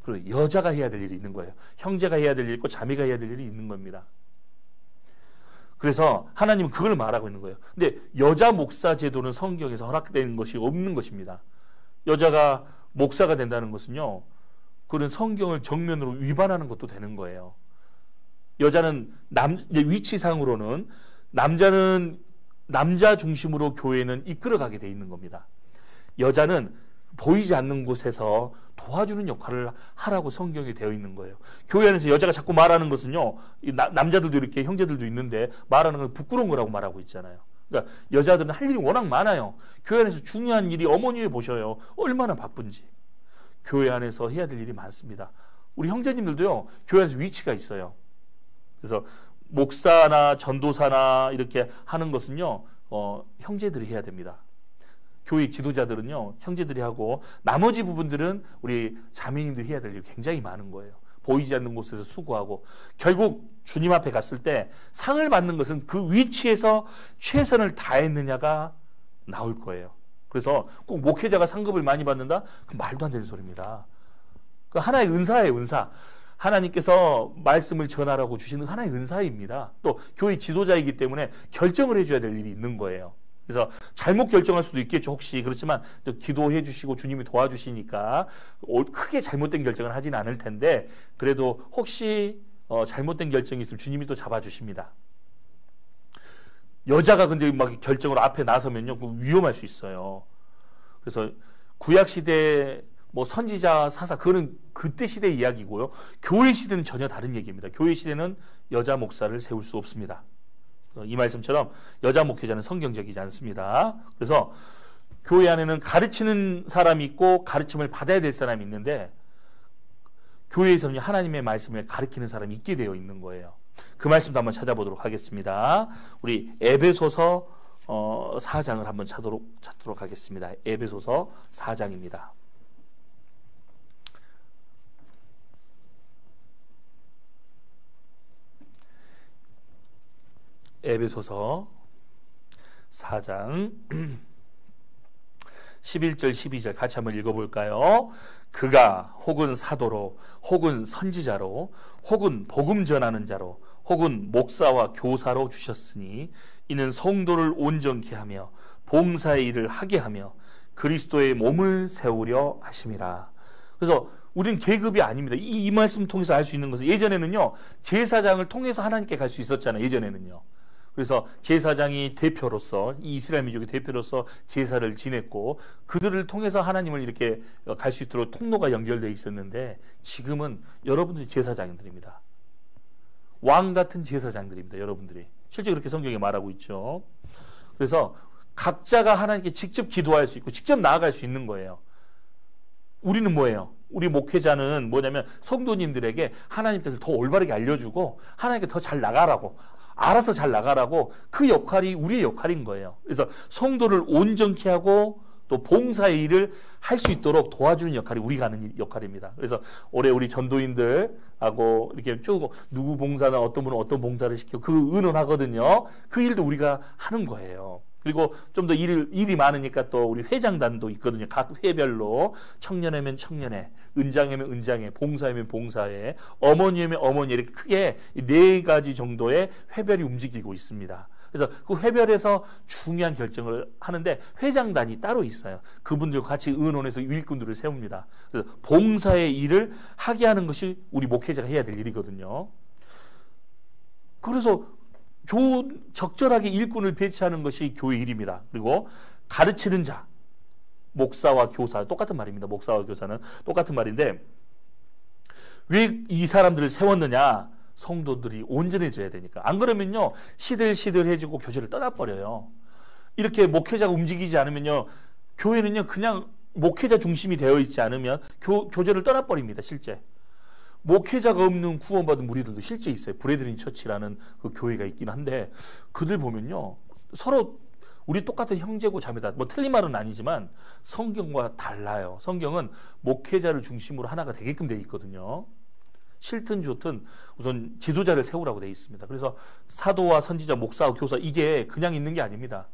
그리고 여자가 해야 될 일이 있는 거예요. 형제가 해야 될 일이 있고 자매가 해야 될 일이 있는 겁니다. 그래서 하나님은 그걸 말하고 있는 거예요. 근데 여자 목사 제도는 성경에서 허락된 것이 없는 것입니다. 여자가 목사가 된다는 것은요 그런 성경을 정면으로 위반하는 것도 되는 거예요. 여자는 위치상으로는 남자는 남자 중심으로 교회는 이끌어가게 돼 있는 겁니다. 여자는 보이지 않는 곳에서 도와주는 역할을 하라고 성경에 되어 있는 거예요. 교회 안에서 여자가 자꾸 말하는 것은요 남자들도 이렇게 형제들도 있는데 말하는 건 부끄러운 거라고 말하고 있잖아요. 그러니까 여자들은 할 일이 워낙 많아요. 교회 안에서 중요한 일이 어머니에 보셔요. 얼마나 바쁜지. 교회 안에서 해야 될 일이 많습니다. 우리 형제님들도요, 교회 안에서 위치가 있어요. 그래서 목사나 전도사나 이렇게 하는 것은요, 형제들이 해야 됩니다. 교회 지도자들은요, 형제들이 하고, 나머지 부분들은 우리 자매님들이 해야 될 일이 굉장히 많은 거예요. 보이지 않는 곳에서 수고하고, 결국 주님 앞에 갔을 때 상을 받는 것은 그 위치에서 최선을 다했느냐가 나올 거예요. 그래서 꼭 목회자가 상급을 많이 받는다? 그 말도 안 되는 소리입니다. 그 하나의 은사예요, 은사. 하나님께서 말씀을 전하라고 주시는 하나의 은사입니다. 또 교회 지도자이기 때문에 결정을 해줘야 될 일이 있는 거예요. 그래서 잘못 결정할 수도 있겠죠, 혹시. 그렇지만 또 기도해 주시고 주님이 도와주시니까 크게 잘못된 결정을 하진 않을 텐데, 그래도 혹시 잘못된 결정이 있으면 주님이 또 잡아주십니다. 여자가 근데 막 결정으로 앞에 나서면요, 위험할 수 있어요. 그래서 구약시대 뭐 선지자 사사, 그거는 그때 시대 이야기고요. 교회 시대는 전혀 다른 얘기입니다. 교회 시대는 여자 목사를 세울 수 없습니다. 이 말씀처럼 여자 목회자는 성경적이지 않습니다. 그래서 교회 안에는 가르치는 사람이 있고 가르침을 받아야 될 사람이 있는데, 교회에서는 하나님의 말씀을 가르치는 사람이 있게 되어 있는 거예요. 그 말씀도 한번 찾아보도록 하겠습니다. 우리 에베소서 4장을 한번 찾도록 하겠습니다. 에베소서 4장입니다. 에베소서 4장 11절 12절 같이 한번 읽어볼까요? 그가 혹은 사도로 혹은 선지자로 혹은 복음 전하는 자로 혹은 목사와 교사로 주셨으니 이는 성도를 온전케 하며 봉사의 일을 하게 하며 그리스도의 몸을 세우려 하심이라. 그래서 우리는 계급이 아닙니다. 이 말씀 통해서 알 수 있는 것은, 예전에는요, 제사장을 통해서 하나님께 갈 수 있었잖아요. 예전에는요. 그래서 제사장이 대표로서, 이 이스라엘 민족의 대표로서 제사를 지냈고, 그들을 통해서 하나님을 이렇게 갈 수 있도록 통로가 연결되어 있었는데, 지금은 여러분들이 제사장들입니다. 왕 같은 제사장들입니다. 여러분들이. 실제 그렇게 성경에 말하고 있죠. 그래서 각자가 하나님께 직접 기도할 수 있고 직접 나아갈 수 있는 거예요. 우리는 뭐예요? 우리 목회자는 뭐냐면 성도님들에게 하나님 뜻을 더 올바르게 알려주고 하나님께 더 잘 나가라고, 알아서 잘 나가라고, 그 역할이 우리의 역할인 거예요. 그래서 성도를 온전케 하고 또 봉사의 일을 할 수 있도록 도와주는 역할이 우리가 하는 역할입니다. 그래서 올해 우리 전도인들하고 이렇게 쭉 누구 봉사나 어떤 분은 어떤 봉사를 시키고 그 의논하거든요. 그 일도 우리가 하는 거예요. 그리고 좀 더 일이 많으니까 또 우리 회장단도 있거든요. 각 회별로 청년회면 청년회, 은장회면 은장회, 봉사회면 봉사회, 어머니회면 어머니, 이렇게 크게 4가지 정도의 회별이 움직이고 있습니다. 그래서 그 회별에서 중요한 결정을 하는데 회장단이 따로 있어요. 그분들과 같이 의논해서 일꾼들을 세웁니다. 그래서 봉사의 일을 하게 하는 것이 우리 목회자가 해야 될 일이거든요. 그래서 좋은 적절하게 일꾼을 배치하는 것이 교회 일입니다. 그리고 가르치는 자, 목사와 교사, 똑같은 말입니다. 목사와 교사는 똑같은 말인데, 왜 이 사람들을 세웠느냐? 성도들이 온전해져야 되니까. 안 그러면요, 시들시들해지고 교회를 떠나버려요. 이렇게 목회자가 움직이지 않으면요, 교회는요 그냥 목회자 중심이 되어 있지 않으면 교제를 떠나버립니다. 실제 목회자가 없는 구원받은 무리들도 실제 있어요. 브레드린 처치라는 그 교회가 있긴 한데, 그들 보면요, 서로 우리 똑같은 형제고 자매다. 뭐 틀린 말은 아니지만 성경과 달라요. 성경은 목회자를 중심으로 하나가 되게끔 돼 있거든요. 싫든 좋든 우선 지도자를 세우라고 돼 있습니다. 그래서 사도와 선지자, 목사와 교사, 이게 그냥 있는 게 아닙니다.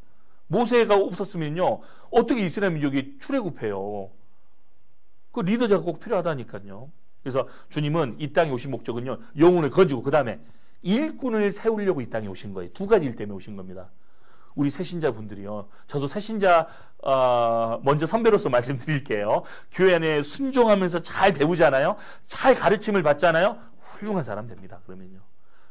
모세가 없었으면요, 어떻게 이스라엘 민족이 출애굽해요? 그 리더자가 꼭 필요하다니까요. 그래서 주님은 이 땅에 오신 목적은요, 영혼을 건지고 그 다음에 일꾼을 세우려고 이 땅에 오신 거예요. 2가지 일 때문에 오신 겁니다. 우리 새신자 분들이요, 저도 새신자 먼저 선배로서 말씀드릴게요. 교회 안에 순종하면서 잘 배우잖아요. 잘 가르침을 받잖아요. 훌륭한 사람 됩니다. 그러면요,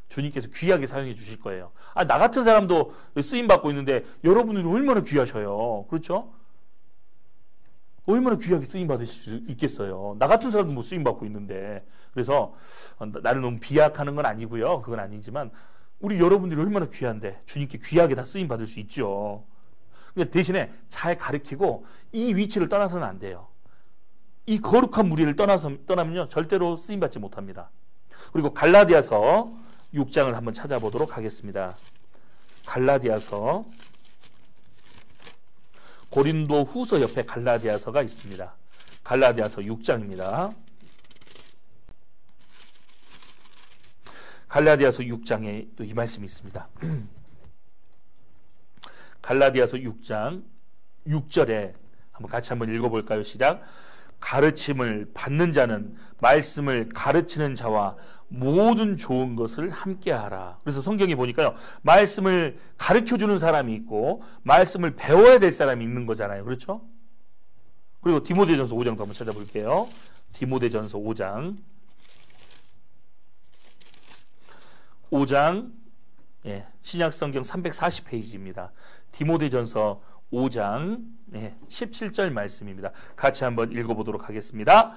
주님께서 귀하게 사용해 주실 거예요. 나 같은 사람도 쓰임 받고 있는데 여러분들이 얼마나 귀하셔요. 그렇죠? 얼마나 귀하게 쓰임 받으실 수 있겠어요. 나 같은 사람도 뭐 쓰임 받고 있는데. 그래서 나를 너무 비약하는 건 아니고요, 그건 아니지만 우리 여러분들이 얼마나 귀한데 주님께 귀하게 다 쓰임 받을 수 있죠. 근데 대신에 잘 가르치고 이 위치를 떠나서는 안 돼요. 이 거룩한 무리를 떠나면요 절대로 쓰임받지 못합니다. 그리고 갈라디아서 6장을 한번 찾아보도록 하겠습니다. 갈라디아서, 고린도 후서 옆에 갈라디아서가 있습니다. 갈라디아서 6장입니다. 갈라디아서 6장에 또 이 말씀이 있습니다. 갈라디아서 6장 6절에 같이 한번 읽어볼까요? 시작. 가르침을 받는 자는 말씀을 가르치는 자와 모든 좋은 것을 함께하라. 그래서 성경에 보니까요, 말씀을 가르쳐주는 사람이 있고 말씀을 배워야 될 사람이 있는 거잖아요. 그렇죠? 그리고 디모데전서 5장도 한번 찾아볼게요. 디모데전서 5장 5장, 예, 신약성경 340페이지입니다. 디모데전서 5장 17절 말씀입니다. 같이 한번 읽어보도록 하겠습니다.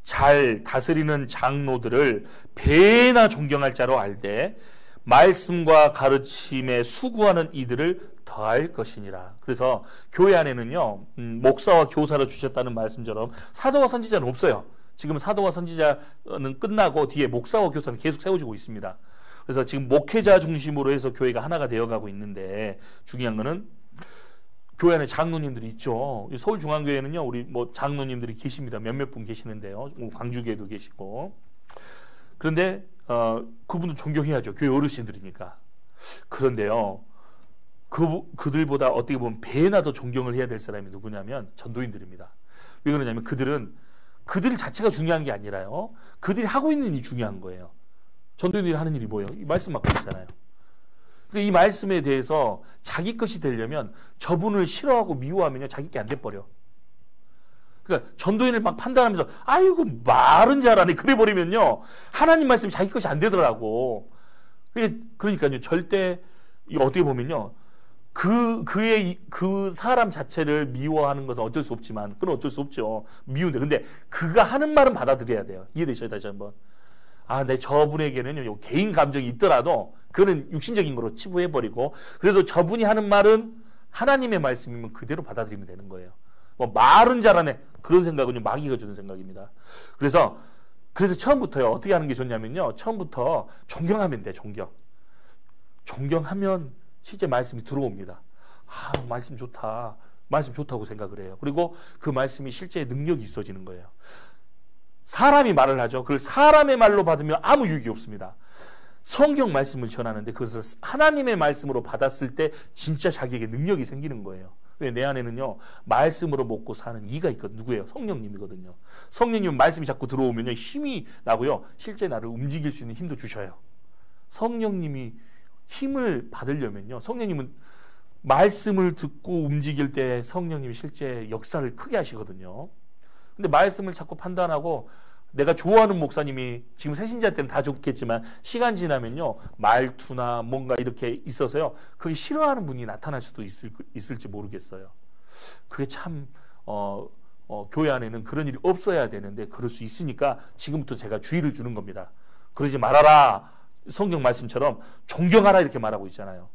잘 다스리는 장로들을 배나 존경할 자로 알되 말씀과 가르침에 수고하는 이들을 더할 것이니라. 그래서 교회 안에는요, 목사와 교사를 주셨다는 말씀처럼 사도와 선지자는 없어요. 지금 사도와 선지자는 끝나고 뒤에 목사와 교사는 계속 세워지고 있습니다. 그래서 지금 목회자 중심으로 해서 교회가 하나가 되어가고 있는데, 중요한 거는 교회 안에 장로님들이 있죠. 서울중앙교회는요, 우리 뭐 장로님들이 계십니다. 몇몇 분 계시는데요. 광주교회도 계시고. 그런데 그분도 존경해야죠. 교회 어르신들이니까. 그런데요, 그들보다 어떻게 보면 배나 더 존경을 해야 될 사람이 누구냐면 전도인들입니다. 왜 그러냐면 그들 자체가 중요한 게 아니라요, 그들이 하고 있는 일이 중요한 거예요. 전도인들이 하는 일이 뭐예요? 이 말씀 맡고 있잖아요. 이 말씀에 대해서 자기 것이 되려면 저분을 싫어하고 미워하면요, 자기 게 안 돼버려. 그러니까 전도인을 막 판단하면서 아이고 말은 잘하네 그래 버리면요, 하나님 말씀이 자기 것이 안 되더라고. 그러니까요, 절대 어떻게 보면요, 그 사람 자체를 미워하는 것은 어쩔 수 없지만, 그건 어쩔 수 없죠. 미운데, 근데 그가 하는 말은 받아들여야 돼요. 이해되셔요? 다시 한번. 내 저분에게는 개인 감정이 있더라도 그거는 육신적인 거로 치부해버리고, 그래도 저분이 하는 말은 하나님의 말씀이면 그대로 받아들이면 되는 거예요. 뭐 말은 잘하네 그런 생각은 마귀가 주는 생각입니다. 그래서 처음부터요, 어떻게 하는 게 좋냐면요, 처음부터 존경하면 돼. 존경하면 실제 말씀이 들어옵니다. 말씀 좋다, 말씀 좋다고 생각을 해요. 그리고 그 말씀이 실제 능력이 있어지는 거예요. 사람이 말을 하죠. 그걸 사람의 말로 받으면 아무 유익이 없습니다. 성경 말씀을 전하는데 그것을 하나님의 말씀으로 받았을 때 진짜 자기에게 능력이 생기는 거예요. 왜? 내 안에는요, 말씀으로 먹고 사는 이가 있거든요. 누구예요? 성령님이거든요. 성령님은 말씀이 자꾸 들어오면요, 힘이 나고요, 실제 나를 움직일 수 있는 힘도 주셔요. 성령님이 힘을 받으려면요, 성령님은 말씀을 듣고 움직일 때 성령님이 실제 역사를 크게 하시거든요. 근데 말씀을 자꾸 판단하고, 내가 좋아하는 목사님이, 지금 새신자 때는 다 좋겠지만 시간 지나면요, 말투나 뭔가 이렇게 있어서요, 그게 싫어하는 분이 나타날 수도 있을지 모르겠어요. 그게 참 교회 안에는 그런 일이 없어야 되는데 그럴 수 있으니까 지금부터 제가 주의를 주는 겁니다. 그러지 말아라, 성경 말씀처럼 존경하라 이렇게 말하고 있잖아요.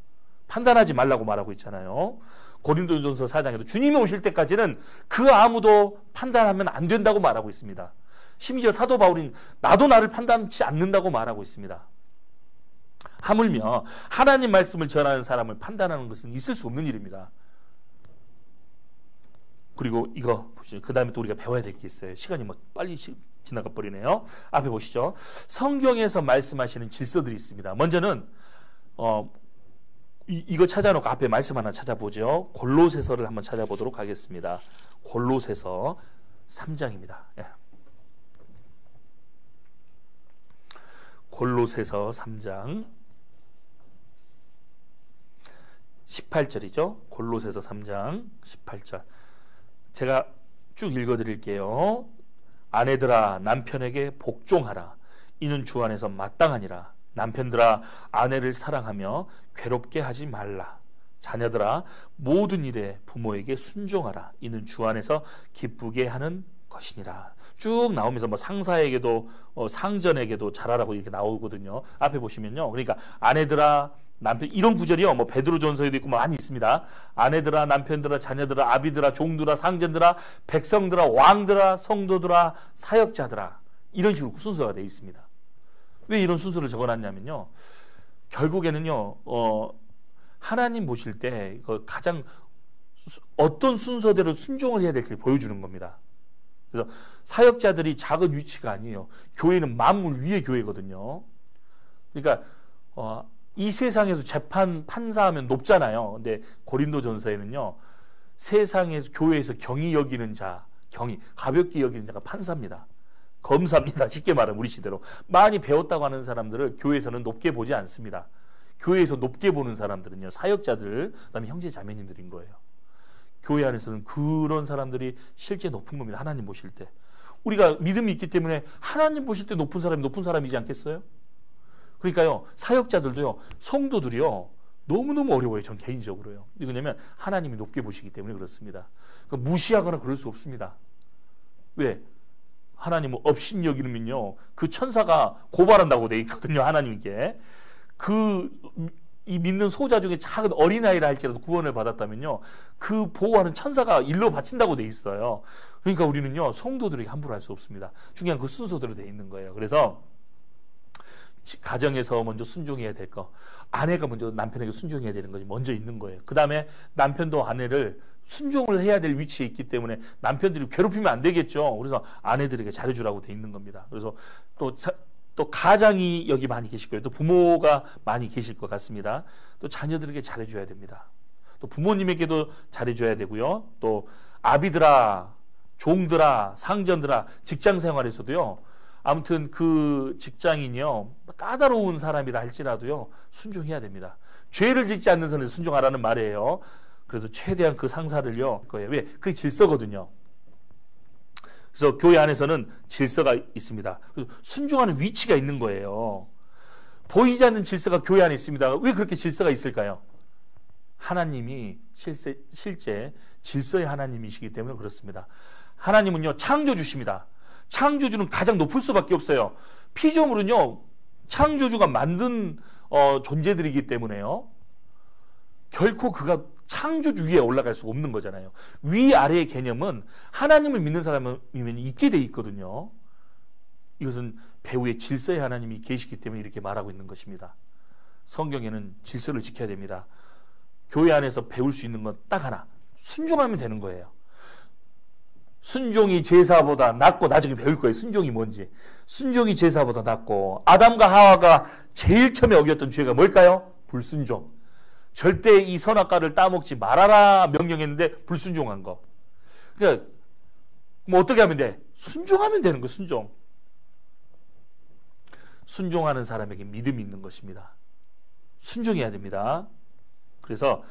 판단하지 말라고 말하고 있잖아요. 고린도전서 4장에도 주님이 오실 때까지는 그 아무도 판단하면 안 된다고 말하고 있습니다. 심지어 사도 바울은 나도 나를 판단치 않는다고 말하고 있습니다. 하물며 하나님 말씀을 전하는 사람을 판단하는 것은 있을 수 없는 일입니다. 그리고 이거 보시죠. 그 다음에 또 우리가 배워야 될 게 있어요. 시간이 빨리 지나가 버리네요. 앞에 보시죠. 성경에서 말씀하시는 질서들이 있습니다. 먼저는 이거 찾아놓고 앞에 말씀 하나 찾아보죠. 골로새서를 한번 찾아보도록 하겠습니다. 골로새서 3장입니다. 예. 골로새서 3장 18절이죠. 골로새서 3장 18절. 제가 쭉 읽어드릴게요. 아내들아 남편에게 복종하라. 이는 주 안에서 마땅하니라. 남편들아 아내를 사랑하며 괴롭게 하지 말라. 자녀들아 모든 일에 부모에게 순종하라. 이는 주 안에서 기쁘게 하는 것이니라. 쭉 나오면서 뭐 상사에게도 상전에게도 잘하라고 이렇게 나오거든요. 앞에 보시면요. 그러니까 아내들아 남편 이런 구절이요. 뭐 베드로전서에도 있고 많이 있습니다. 아내들아, 남편들아, 자녀들아, 아비들아, 종들아, 상전들아, 백성들아, 왕들아, 성도들아, 사역자들아, 이런 식으로 순서가 되어 있습니다. 왜 이런 순서를 적어놨냐면요. 결국에는요. 하나님 보실 때 가장 어떤 순서대로 순종을 해야 될지 보여주는 겁니다. 그래서 사역자들이 작은 위치가 아니에요. 교회는 만물 위의 교회거든요. 그러니까 이 세상에서 판사하면 높잖아요. 근데 고린도전서에는요. 세상에서 교회에서 경히 여기는 자, 가볍게 여기는 자가 판사입니다. 검사입니다. 쉽게 말하면 우리 시대로. 많이 배웠다고 하는 사람들을 교회에서는 높게 보지 않습니다. 교회에서 높게 보는 사람들은요. 사역자들, 그다음에 형제 자매님들인 거예요. 교회 안에서는 그런 사람들이 실제 높은 겁니다. 하나님 보실 때. 우리가 믿음이 있기 때문에 하나님 보실 때 높은 사람이 높은 사람이지 않겠어요? 그러니까요. 사역자들도요. 성도들이요. 너무너무 어려워요. 전 개인적으로요. 왜냐하면 하나님이 높게 보시기 때문에 그렇습니다. 그러니까 무시하거나 그럴 수 없습니다. 왜? 하나님은 업신여기는요. 그 천사가 고발한다고 돼 있거든요. 하나님께. 이 믿는 소자 중에 작은 어린아이라 할지라도 구원을 받았다면요. 그 보호하는 천사가 일러 바친다고 돼 있어요. 그러니까 우리는요. 성도들에게 함부로 할 수 없습니다. 중요한 그 순서대로 돼 있는 거예요. 그래서 가정에서 먼저 순종해야 될 거. 아내가 먼저 남편에게 순종해야 되는 것이 먼저 있는 거예요. 그 다음에 남편도 아내를 순종을 해야 될 위치에 있기 때문에 남편들이 괴롭히면 안 되겠죠. 그래서 아내들에게 잘해주라고 돼 있는 겁니다. 그래서 또 가장이 여기 많이 계실 거예요. 또 부모가 많이 계실 것 같습니다. 또 자녀들에게 잘해줘야 됩니다. 또 부모님에게도 잘해줘야 되고요. 또 아비들아, 종들아, 상전들아, 직장 생활에서도요. 아무튼 그 직장인이요. 까다로운 사람이라 할지라도요. 순종해야 됩니다. 죄를 짓지 않는 선에서 순종하라는 말이에요. 그래도 최대한 그 상사를요. 왜? 그게 질서거든요. 그래서 교회 안에서는 질서가 있습니다. 순종하는 위치가 있는 거예요. 보이지 않는 질서가 교회 안에 있습니다. 왜 그렇게 질서가 있을까요? 하나님이 실제 질서의 하나님이시기 때문에 그렇습니다. 하나님은요. 창조주십니다. 창조주는 가장 높을 수밖에 없어요. 피조물은요. 창조주가 만든 존재들이기 때문에요. 결코 그가 창조주 위에 올라갈 수가 없는 거잖아요. 위아래의 개념은 하나님을 믿는 사람이면 있게 돼 있거든요. 이것은 배후에 질서의 하나님이 계시기 때문에 이렇게 말하고 있는 것입니다. 성경에는 질서를 지켜야 됩니다. 교회 안에서 배울 수 있는 건 딱 하나. 순종하면 되는 거예요. 순종이 제사보다 낫고 나중에 배울 거예요. 순종이 뭔지. 순종이 제사보다 낫고 아담과 하와가 제일 처음에 어겼던 죄가 뭘까요? 불순종. 절대 이 선악과를 따먹지 말아라 명령했는데 불순종한 거. 그러니까 뭐 어떻게 하면 돼? 순종하면 되는 거예요. 순종. 순종하는 사람에게 믿음이 있는 것입니다. 순종해야 됩니다. 그래서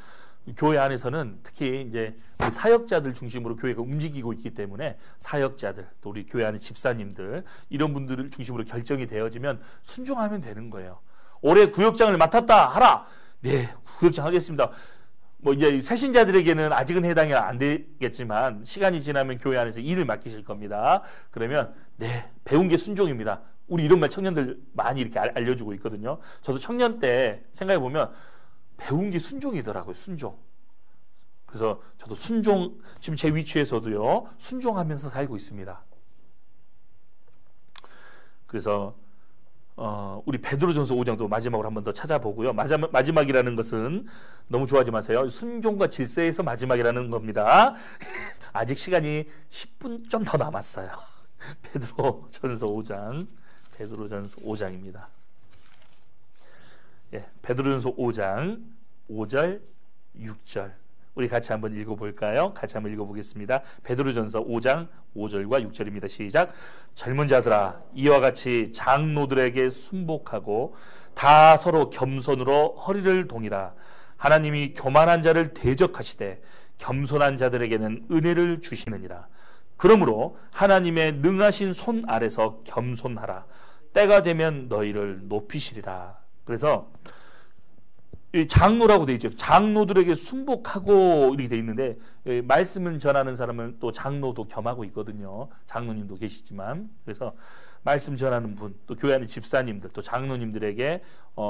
교회 안에서는 특히 이제 사역자들 중심으로 교회가 움직이고 있기 때문에 사역자들, 또 우리 교회 안의 집사님들 이런 분들을 중심으로 결정이 되어지면 순종하면 되는 거예요. 올해 구역장을 맡았다 하라. 네, 구역장 하겠습니다. 뭐 이제 새신자들에게는 아직은 해당이 안 되겠지만 시간이 지나면 교회 안에서 일을 맡기실 겁니다. 그러면 네, 배운 게 순종입니다. 우리 이런 말 청년들 많이 이렇게 알려주고 있거든요. 저도 청년 때 생각해 보면 배운 게 순종이더라고요. 순종. 그래서 저도 순종, 지금 제 위치에서도요. 순종하면서 살고 있습니다. 그래서 우리 베드로전서 5장도 마지막으로 한 번 더 찾아보고요. 마지막이라는 것은 너무 좋아하지 마세요. 순종과 질서에서 마지막이라는 겁니다. 아직 시간이 10분 좀 더 남았어요. 베드로전서 5장. 베드로전서 5장입니다. 예, 베드로전서 5장 5절 6절 우리 같이 한번 읽어볼까요? 같이 한번 읽어보겠습니다. 베드로전서 5장 5절과 6절입니다. 시작. 젊은 자들아 이와 같이 장로들에게 순복하고 다 서로 겸손으로 허리를 동이라. 하나님이 교만한 자를 대적하시되 겸손한 자들에게는 은혜를 주시느니라. 그러므로 하나님의 능하신 손 아래서 겸손하라. 때가 되면 너희를 높이시리라. 그래서 이 장로라고 되어 있죠. 장로들에게 순복하고 이렇게 되어 있는데 말씀을 전하는 사람은 또 장로도 겸하고 있거든요. 장로님도 계시지만 그래서 말씀 전하는 분, 또 교회 안의 집사님들, 또 장로님들에게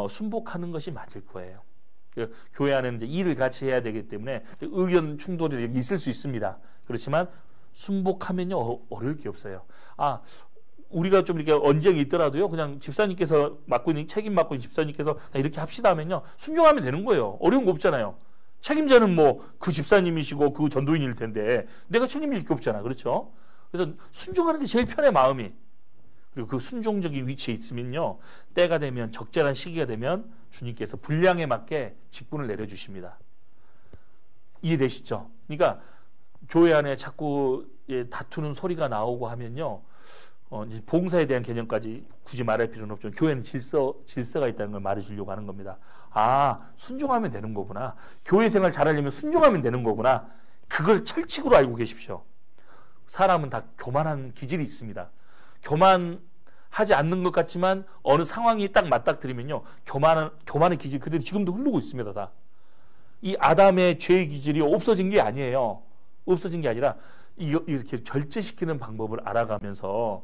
순복하는 것이 맞을 거예요. 교회 안에는 이제 일을 같이 해야 되기 때문에 의견 충돌이 있을 수 있습니다. 그렇지만 순복하면요 어려울 게 없어요. 우리가 좀 이렇게 언쟁이 있더라도요 그냥 집사님께서 책임 맡고 있는 집사님께서 이렇게 합시다 하면요 순종하면 되는 거예요. 어려운 거 없잖아요. 책임자는 뭐 그 집사님이시고 그 전도인일 텐데 내가 책임질 게 없잖아. 그렇죠? 그래서 순종하는 게 제일 편해 마음이. 그리고 그 순종적인 위치에 있으면요 때가 되면 적절한 시기가 되면 주님께서 분량에 맞게 직분을 내려주십니다. 이해되시죠? 그러니까 교회 안에 자꾸 다투는 소리가 나오고 하면요 이제 봉사에 대한 개념까지 굳이 말할 필요는 없죠. 교회는 질서가 있다는 걸 말해주려고 하는 겁니다. 순종하면 되는 거구나. 교회 생활 잘하려면 순종하면 되는 거구나. 그걸 철칙으로 알고 계십시오. 사람은 다 교만한 기질이 있습니다. 교만하지 않는 것 같지만 어느 상황이 딱 맞닥뜨리면요 교만의 기질 그대로 지금도 흐르고 있습니다. 다. 이 아담의 죄의 기질이 없어진 게 아니에요. 없어진 게 아니라 이렇게 절제시키는 방법을 알아가면서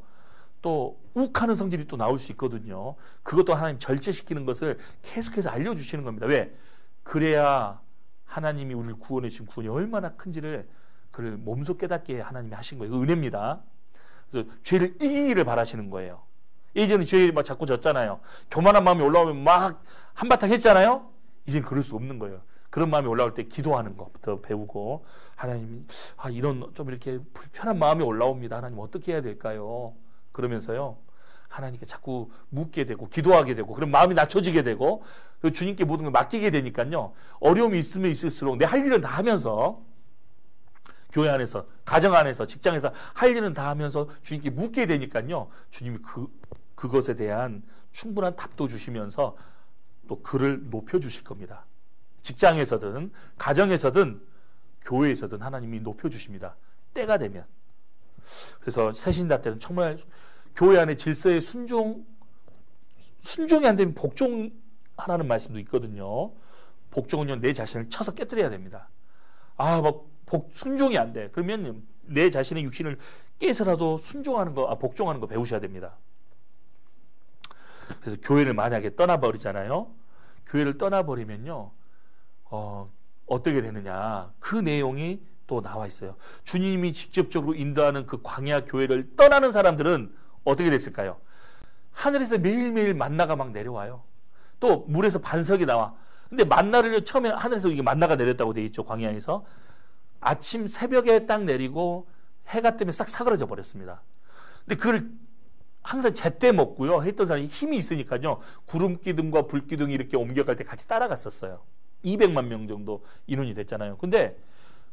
또 욱하는 성질이 또 나올 수 있거든요. 그것도 하나님 절제시키는 것을 계속해서 알려주시는 겁니다. 왜? 그래야 하나님이 우리를 구원해 주신 구원이 얼마나 큰지를 그를 몸소 깨닫게 하나님이 하신 거예요. 은혜입니다. 그래서 죄를 이기기를 바라시는 거예요. 예전에 죄에 막 자꾸 졌잖아요. 교만한 마음이 올라오면 막 한바탕 했잖아요. 이제는 그럴 수 없는 거예요. 그런 마음이 올라올 때 기도하는 것부터 배우고 하나님 이런 좀 이렇게 불편한 마음이 올라옵니다. 하나님 어떻게 해야 될까요? 그러면서요 하나님께 자꾸 묻게 되고 기도하게 되고 그럼 마음이 낮춰지게 되고 주님께 모든 걸 맡기게 되니까요 어려움이 있으면 있을수록 내 할 일은 다 하면서 교회 안에서 가정 안에서 직장에서 할 일은 다 하면서 주님께 묻게 되니까요 주님이 그것에 대한 충분한 답도 주시면서 또 그를 높여주실 겁니다. 직장에서든 가정에서든 교회에서든 하나님이 높여주십니다. 때가 되면. 그래서 새신자 때는 정말 교회 안에 질서에 순종이 안 되면 복종하라는 말씀도 있거든요. 복종은요 내 자신을 쳐서 깨뜨려야 됩니다. 순종이 안 돼. 그러면 내 자신의 육신을 깨서라도 복종하는 거 배우셔야 됩니다. 그래서 교회를 만약에 떠나버리잖아요. 교회를 떠나버리면요 어떻게 되느냐 그 내용이 또 나와 있어요. 주님이 직접적으로 인도하는 그 광야 교회를 떠나는 사람들은 어떻게 됐을까요? 하늘에서 매일매일 만나가 막 내려와요. 또 물에서 반석이 나와. 근데 만나를 처음에 하늘에서 이게 만나가 내렸다고 되어 있죠. 광야에서 아침 새벽에 딱 내리고 해가 뜨면 싹 사그라져 버렸습니다. 근데 그걸 항상 제때 먹고요 했던 사람이 힘이 있으니까요 구름 기둥과 불 기둥이 이렇게 옮겨갈 때 같이 따라갔었어요. 200만 명 정도 인원이 됐잖아요. 근데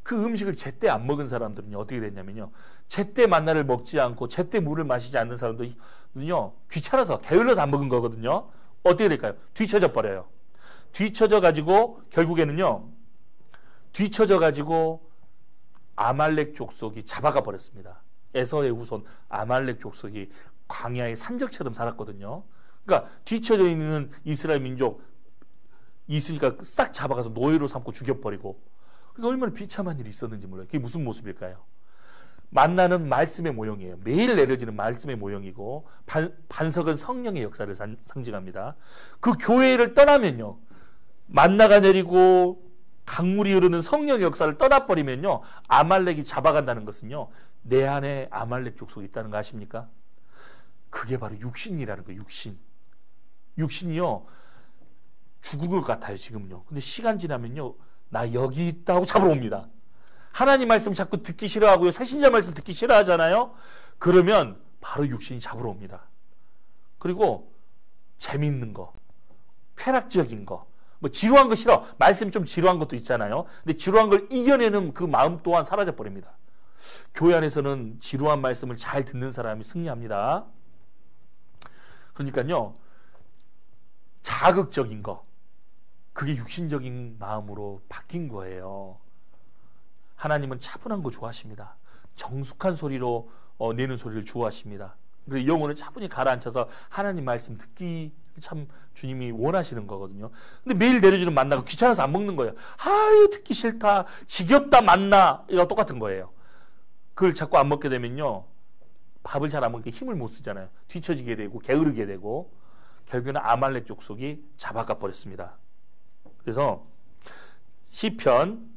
그 음식을 제때 안 먹은 사람들은요 어떻게 됐냐면요 제때 만나를 먹지 않고 제때 물을 마시지 않는 사람들은요 귀찮아서 게을러서 안 먹은 거거든요. 어떻게 될까요? 뒤처져 버려요. 뒤처져 가지고 결국에는요 아말렉 족속이 잡아가 버렸습니다. 에서의 후손 아말렉 족속이 광야의 산적처럼 살았거든요. 그러니까 뒤처져 있는 이스라엘 민족 있으니까 싹 잡아가서 노예로 삼고 죽여버리고 그게 얼마나 비참한 일이 있었는지 몰라요. 그게 무슨 모습일까요? 만나는 말씀의 모형이에요. 매일 내려지는 말씀의 모형이고 반석은 성령의 역사를 상징합니다. 그 교회를 떠나면요 만나가 내리고 강물이 흐르는 성령의 역사를 떠나버리면요 아말렉이 잡아간다는 것은요 내 안에 아말렉 족속이 있다는 거 아십니까? 그게 바로 육신이라는 거예요. 육신이요 죽을 것 같아요 지금요. 근데 시간 지나면요 나 여기 있다고 잡으러 옵니다. 하나님 말씀 자꾸 듣기 싫어하고요 새신자 말씀 듣기 싫어하잖아요. 그러면 바로 육신이 잡으러 옵니다. 그리고 재밌는 거 쾌락적인 거 뭐 지루한 거 싫어. 말씀이 좀 지루한 것도 있잖아요. 근데 지루한 걸 이겨내는 그 마음 또한 사라져 버립니다. 교회 안에서는 지루한 말씀을 잘 듣는 사람이 승리합니다. 그러니까요 자극적인 거 그게 육신적인 마음으로 바뀐 거예요. 하나님은 차분한 거 좋아하십니다. 정숙한 소리로 내는 소리를 좋아하십니다. 그래서 영혼을 차분히 가라앉혀서 하나님 말씀 듣기 참 주님이 원하시는 거거든요. 근데 매일 내려주는 만나가 귀찮아서 안 먹는 거예요. 아유 듣기 싫다 지겹다 만나 이거 똑같은 거예요. 그걸 자꾸 안 먹게 되면요 밥을 잘 안 먹게 힘을 못 쓰잖아요. 뒤처지게 되고 게으르게 되고 결국에는 아말렉 족속이 잡아가 버렸습니다. 그래서 시편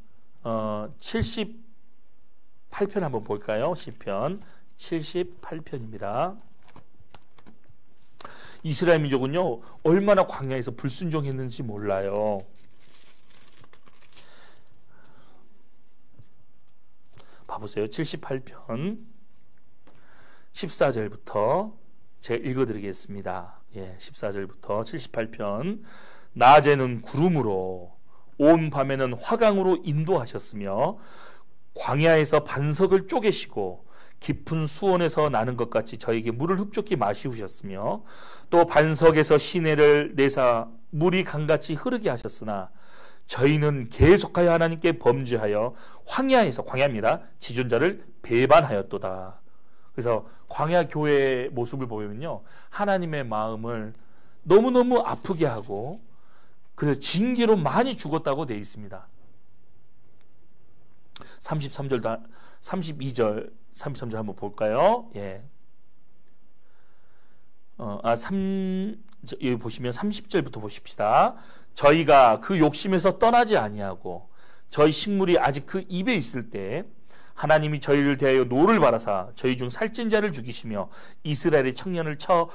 78편 한번 볼까요? 시편 78편입니다. 이스라엘 민족은요, 얼마나 광야에서 불순종했는지 몰라요. 봐보세요. 78편 14절부터 제가 읽어드리겠습니다. 14절부터 78편. 낮에는 구름으로 온 밤에는 화강으로 인도하셨으며 광야에서 반석을 쪼개시고 깊은 수원에서 나는 것 같이 저에게 물을 흡족히 마시우셨으며 또 반석에서 시내를 내사 물이 강같이 흐르게 하셨으나 저희는 계속하여 하나님께 범죄하여 광야입니다. 지존자를 배반하였도다. 그래서 광야 교회의 모습을 보면요, 하나님의 마음을 너무너무 아프게 하고 그래서 징계로 많이 죽었다고 되어 있습니다. 32절 33절 한번 볼까요? 여기 보시면 30절부터 보십시다. 저희가 그 욕심에서 떠나지 아니하고 저희 식물이 아직 그 입에 있을 때 하나님이 저희를 대하여 노를 바라사 저희 중 살찐 자를 죽이시며 이스라엘의 청년을 쳐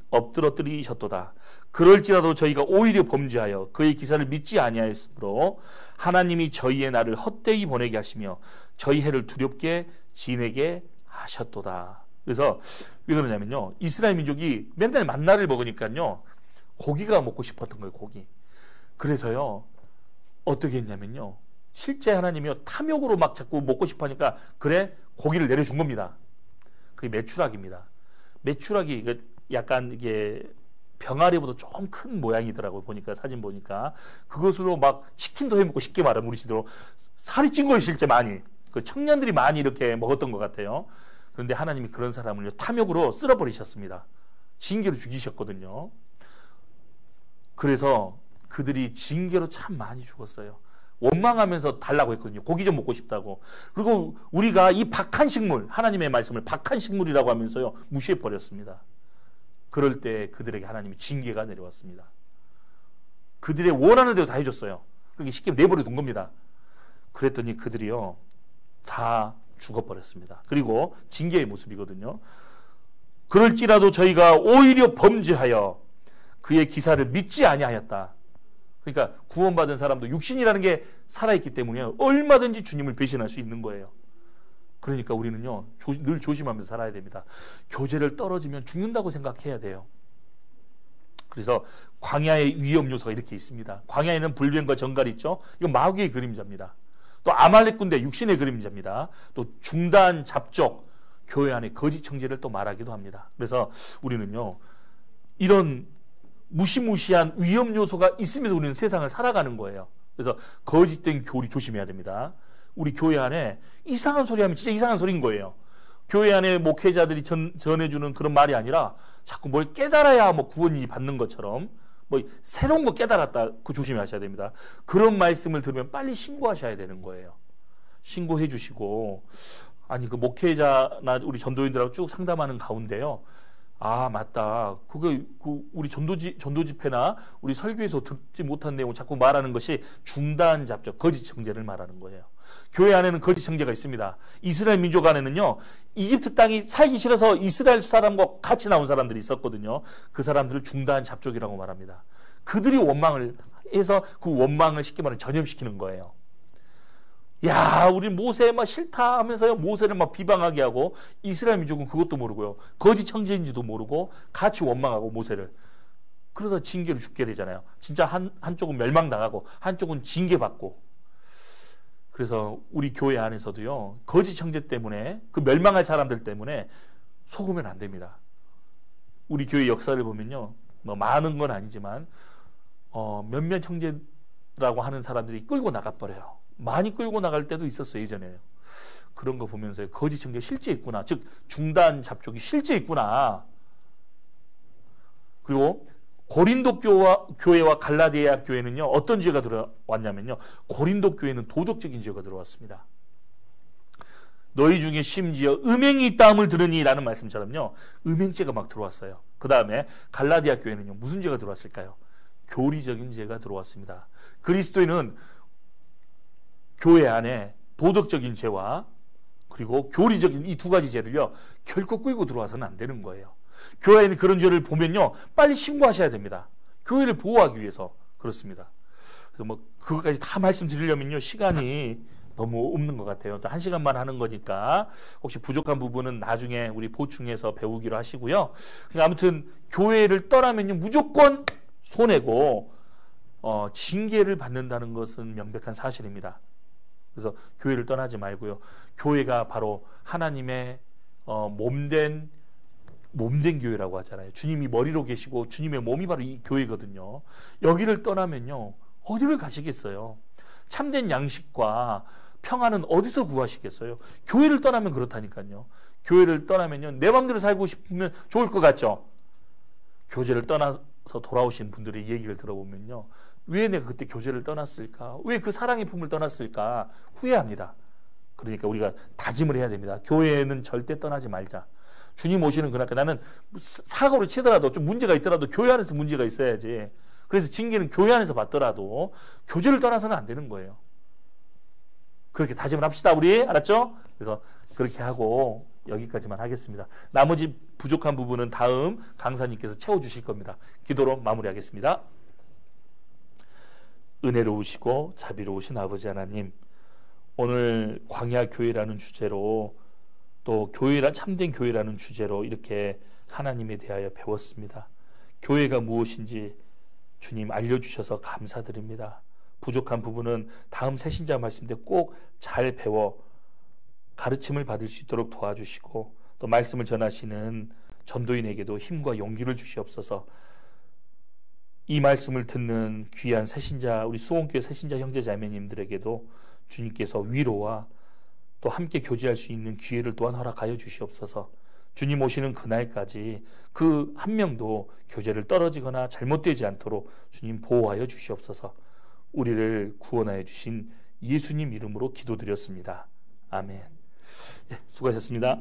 엎드러뜨리셨도다. 그럴지라도 저희가 오히려 범죄하여 그의 기사를 믿지 아니하였으므로 하나님이 저희의 날을 헛되이 보내게 하시며 저희 해를 두렵게 지내게 하셨도다. 그래서 왜 그러냐면요, 이스라엘 민족이 맨날 만나를 먹으니까요 고기가 먹고 싶었던 거예요. 고기. 그래서요 어떻게 했냐면요, 실제 하나님이요 탐욕으로 막 자꾸 먹고 싶어 하니까 그래 고기를 내려준 겁니다. 그게 메추락입니다. 메추락이 약간 이게 병아리보다 좀 큰 모양이더라고요. 보니까 사진 보니까 그것으로 막 치킨도 해먹고, 쉽게 말하면 우리 시대로 살이 찐 거예요. 실제 많이 그 청년들이 많이 이렇게 먹었던 것 같아요. 그런데 하나님이 그런 사람을 탐욕으로 쓸어버리셨습니다. 징계로 죽이셨거든요. 그래서 그들이 징계로 참 많이 죽었어요. 원망하면서 달라고 했거든요. 고기 좀 먹고 싶다고. 그리고 우리가 이 박한 식물, 하나님의 말씀을 박한 식물이라고 하면서요 무시해버렸습니다. 그럴 때 그들에게 하나님이 징계가 내려왔습니다. 그들의 원하는 대로 다 해줬어요. 그렇게 쉽게 내버려 둔 겁니다. 그랬더니 그들이요 다 죽어버렸습니다. 그리고 징계의 모습이거든요. 그럴지라도 저희가 오히려 범죄하여 그의 기사를 믿지 아니하였다. 그러니까 구원받은 사람도 육신이라는 게 살아있기 때문에 얼마든지 주님을 배신할 수 있는 거예요. 그러니까 우리는요 늘 조심하면서 살아야 됩니다. 교제를 떨어지면 죽는다고 생각해야 돼요. 그래서 광야의 위험 요소가 이렇게 있습니다. 광야에는 불변과 정갈이 있죠. 이건 마귀의 그림자입니다. 또 아말렉 군대 육신의 그림자입니다. 또 중단 잡족, 교회 안에 거짓 청지를 또 말하기도 합니다. 그래서 우리는요 이런 무시무시한 위험 요소가 있으면서 우리는 세상을 살아가는 거예요. 그래서 거짓된 교리 조심해야 됩니다. 우리 교회 안에 이상한 소리 하면 진짜 이상한 소리인 거예요. 교회 안에 목회자들이 전해주는 그런 말이 아니라 자꾸 뭘 깨달아야 뭐 구원이 받는 것처럼 뭐 새로운 거 깨달았다, 그 조심하셔야 됩니다. 그런 말씀을 들으면 빨리 신고하셔야 되는 거예요. 신고해 주시고, 아니 그 목회자나 우리 전도인들하고 쭉 상담하는 가운데요, 아 맞다, 그게 우리 전도 집회나 우리 설교에서 듣지 못한 내용을 자꾸 말하는 것이 중단 잡적, 거짓 청제를 말하는 거예요. 교회 안에는 거짓 청제가 있습니다. 이스라엘 민족 안에는요 이집트 땅이 살기 싫어서 이스라엘 사람과 같이 나온 사람들이 있었거든요. 그 사람들을 중단 잡족이라고 말합니다. 그들이 원망을 해서 그 원망을 쉽게 말하면 전염시키는 거예요. 야, 우리 모세 막 싫다 하면서요 모세를 막 비방하게 하고, 이스라엘 민족은 그것도 모르고요 거짓 청지인지도 모르고 같이 원망하고 모세를, 그러다 징계로 죽게 되잖아요. 진짜 한쪽은 멸망당하고 한쪽은 징계받고. 그래서 우리 교회 안에서도요 거짓 청지 때문에, 그 멸망할 사람들 때문에 속으면 안 됩니다. 우리 교회 역사를 보면요 뭐 많은 건 아니지만 몇몇 형제라고 하는 사람들이 끌고 나가버려요. 많이 끌고 나갈 때도 있었어요. 예전에 그런 거 보면서 거짓 청지가 실제 있구나, 즉 중단 잡족이 실제 있구나. 그리고 고린도 교회와 갈라디아 교회는요 어떤 죄가 들어왔냐면요, 고린도 교회는 도덕적인 죄가 들어왔습니다. 너희 중에 심지어 음행이 있다함을 들으니 라는 말씀처럼요 음행죄가 막 들어왔어요. 그 다음에 갈라디아 교회는요 무슨 죄가 들어왔을까요? 교리적인 죄가 들어왔습니다. 그리스도인은 교회 안에 도덕적인 죄와 그리고 교리적인 이 두 가지 죄를요 결코 끌고 들어와서는 안 되는 거예요. 교회에 있는 그런 죄를 보면요 빨리 신고하셔야 됩니다. 교회를 보호하기 위해서 그렇습니다. 그래서 뭐 그것까지 다 말씀드리려면요 시간이 너무 없는 것 같아요. 또 1시간만 하는 거니까 혹시 부족한 부분은 나중에 우리 보충해서 배우기로 하시고요. 그러니까 아무튼 교회를 떠나면요 무조건 손해고 징계를 받는다는 것은 명백한 사실입니다. 그래서 교회를 떠나지 말고요. 교회가 바로 하나님의 몸된 교회라고 하잖아요. 주님이 머리로 계시고 주님의 몸이 바로 이 교회거든요. 여기를 떠나면요 어디를 가시겠어요? 참된 양식과 평안은 어디서 구하시겠어요? 교회를 떠나면 그렇다니까요. 교회를 떠나면요 내 마음대로 살고 싶으면 좋을 것 같죠? 교제를 떠나서 돌아오신 분들의 얘기를 들어보면요 왜 내가 그때 교제를 떠났을까? 왜 그 사랑의 품을 떠났을까? 후회합니다. 그러니까 우리가 다짐을 해야 됩니다. 교회는 절대 떠나지 말자. 주님 오시는 그날까 나는 사고를 치더라도 좀 문제가 있더라도 교회 안에서 문제가 있어야지. 그래서 징계는 교회 안에서 받더라도 교제를 떠나서는 안 되는 거예요. 그렇게 다짐을 합시다 우리. 알았죠? 그래서 그렇게 하고 여기까지만 하겠습니다. 나머지 부족한 부분은 다음 강사님께서 채워주실 겁니다. 기도로 마무리하겠습니다. 은혜로우시고 자비로우신 아버지 하나님, 오늘 광야교회라는 주제로 또 참된 교회라는 주제로 이렇게 하나님에 대하여 배웠습니다. 교회가 무엇인지 주님 알려주셔서 감사드립니다. 부족한 부분은 다음 새신자 말씀 때 꼭 잘 배워 가르침을 받을 수 있도록 도와주시고 또 말씀을 전하시는 전도인에게도 힘과 용기를 주시옵소서. 이 말씀을 듣는 귀한 새신자, 우리 수원교회 새신자 형제 자매님들에게도 주님께서 위로와 또 함께 교제할 수 있는 기회를 또한 허락하여 주시옵소서. 주님 오시는 그날까지 그 한 명도 교제를 떨어지거나 잘못되지 않도록 주님 보호하여 주시옵소서. 우리를 구원하여 주신 예수님 이름으로 기도드렸습니다. 아멘. 수고하셨습니다.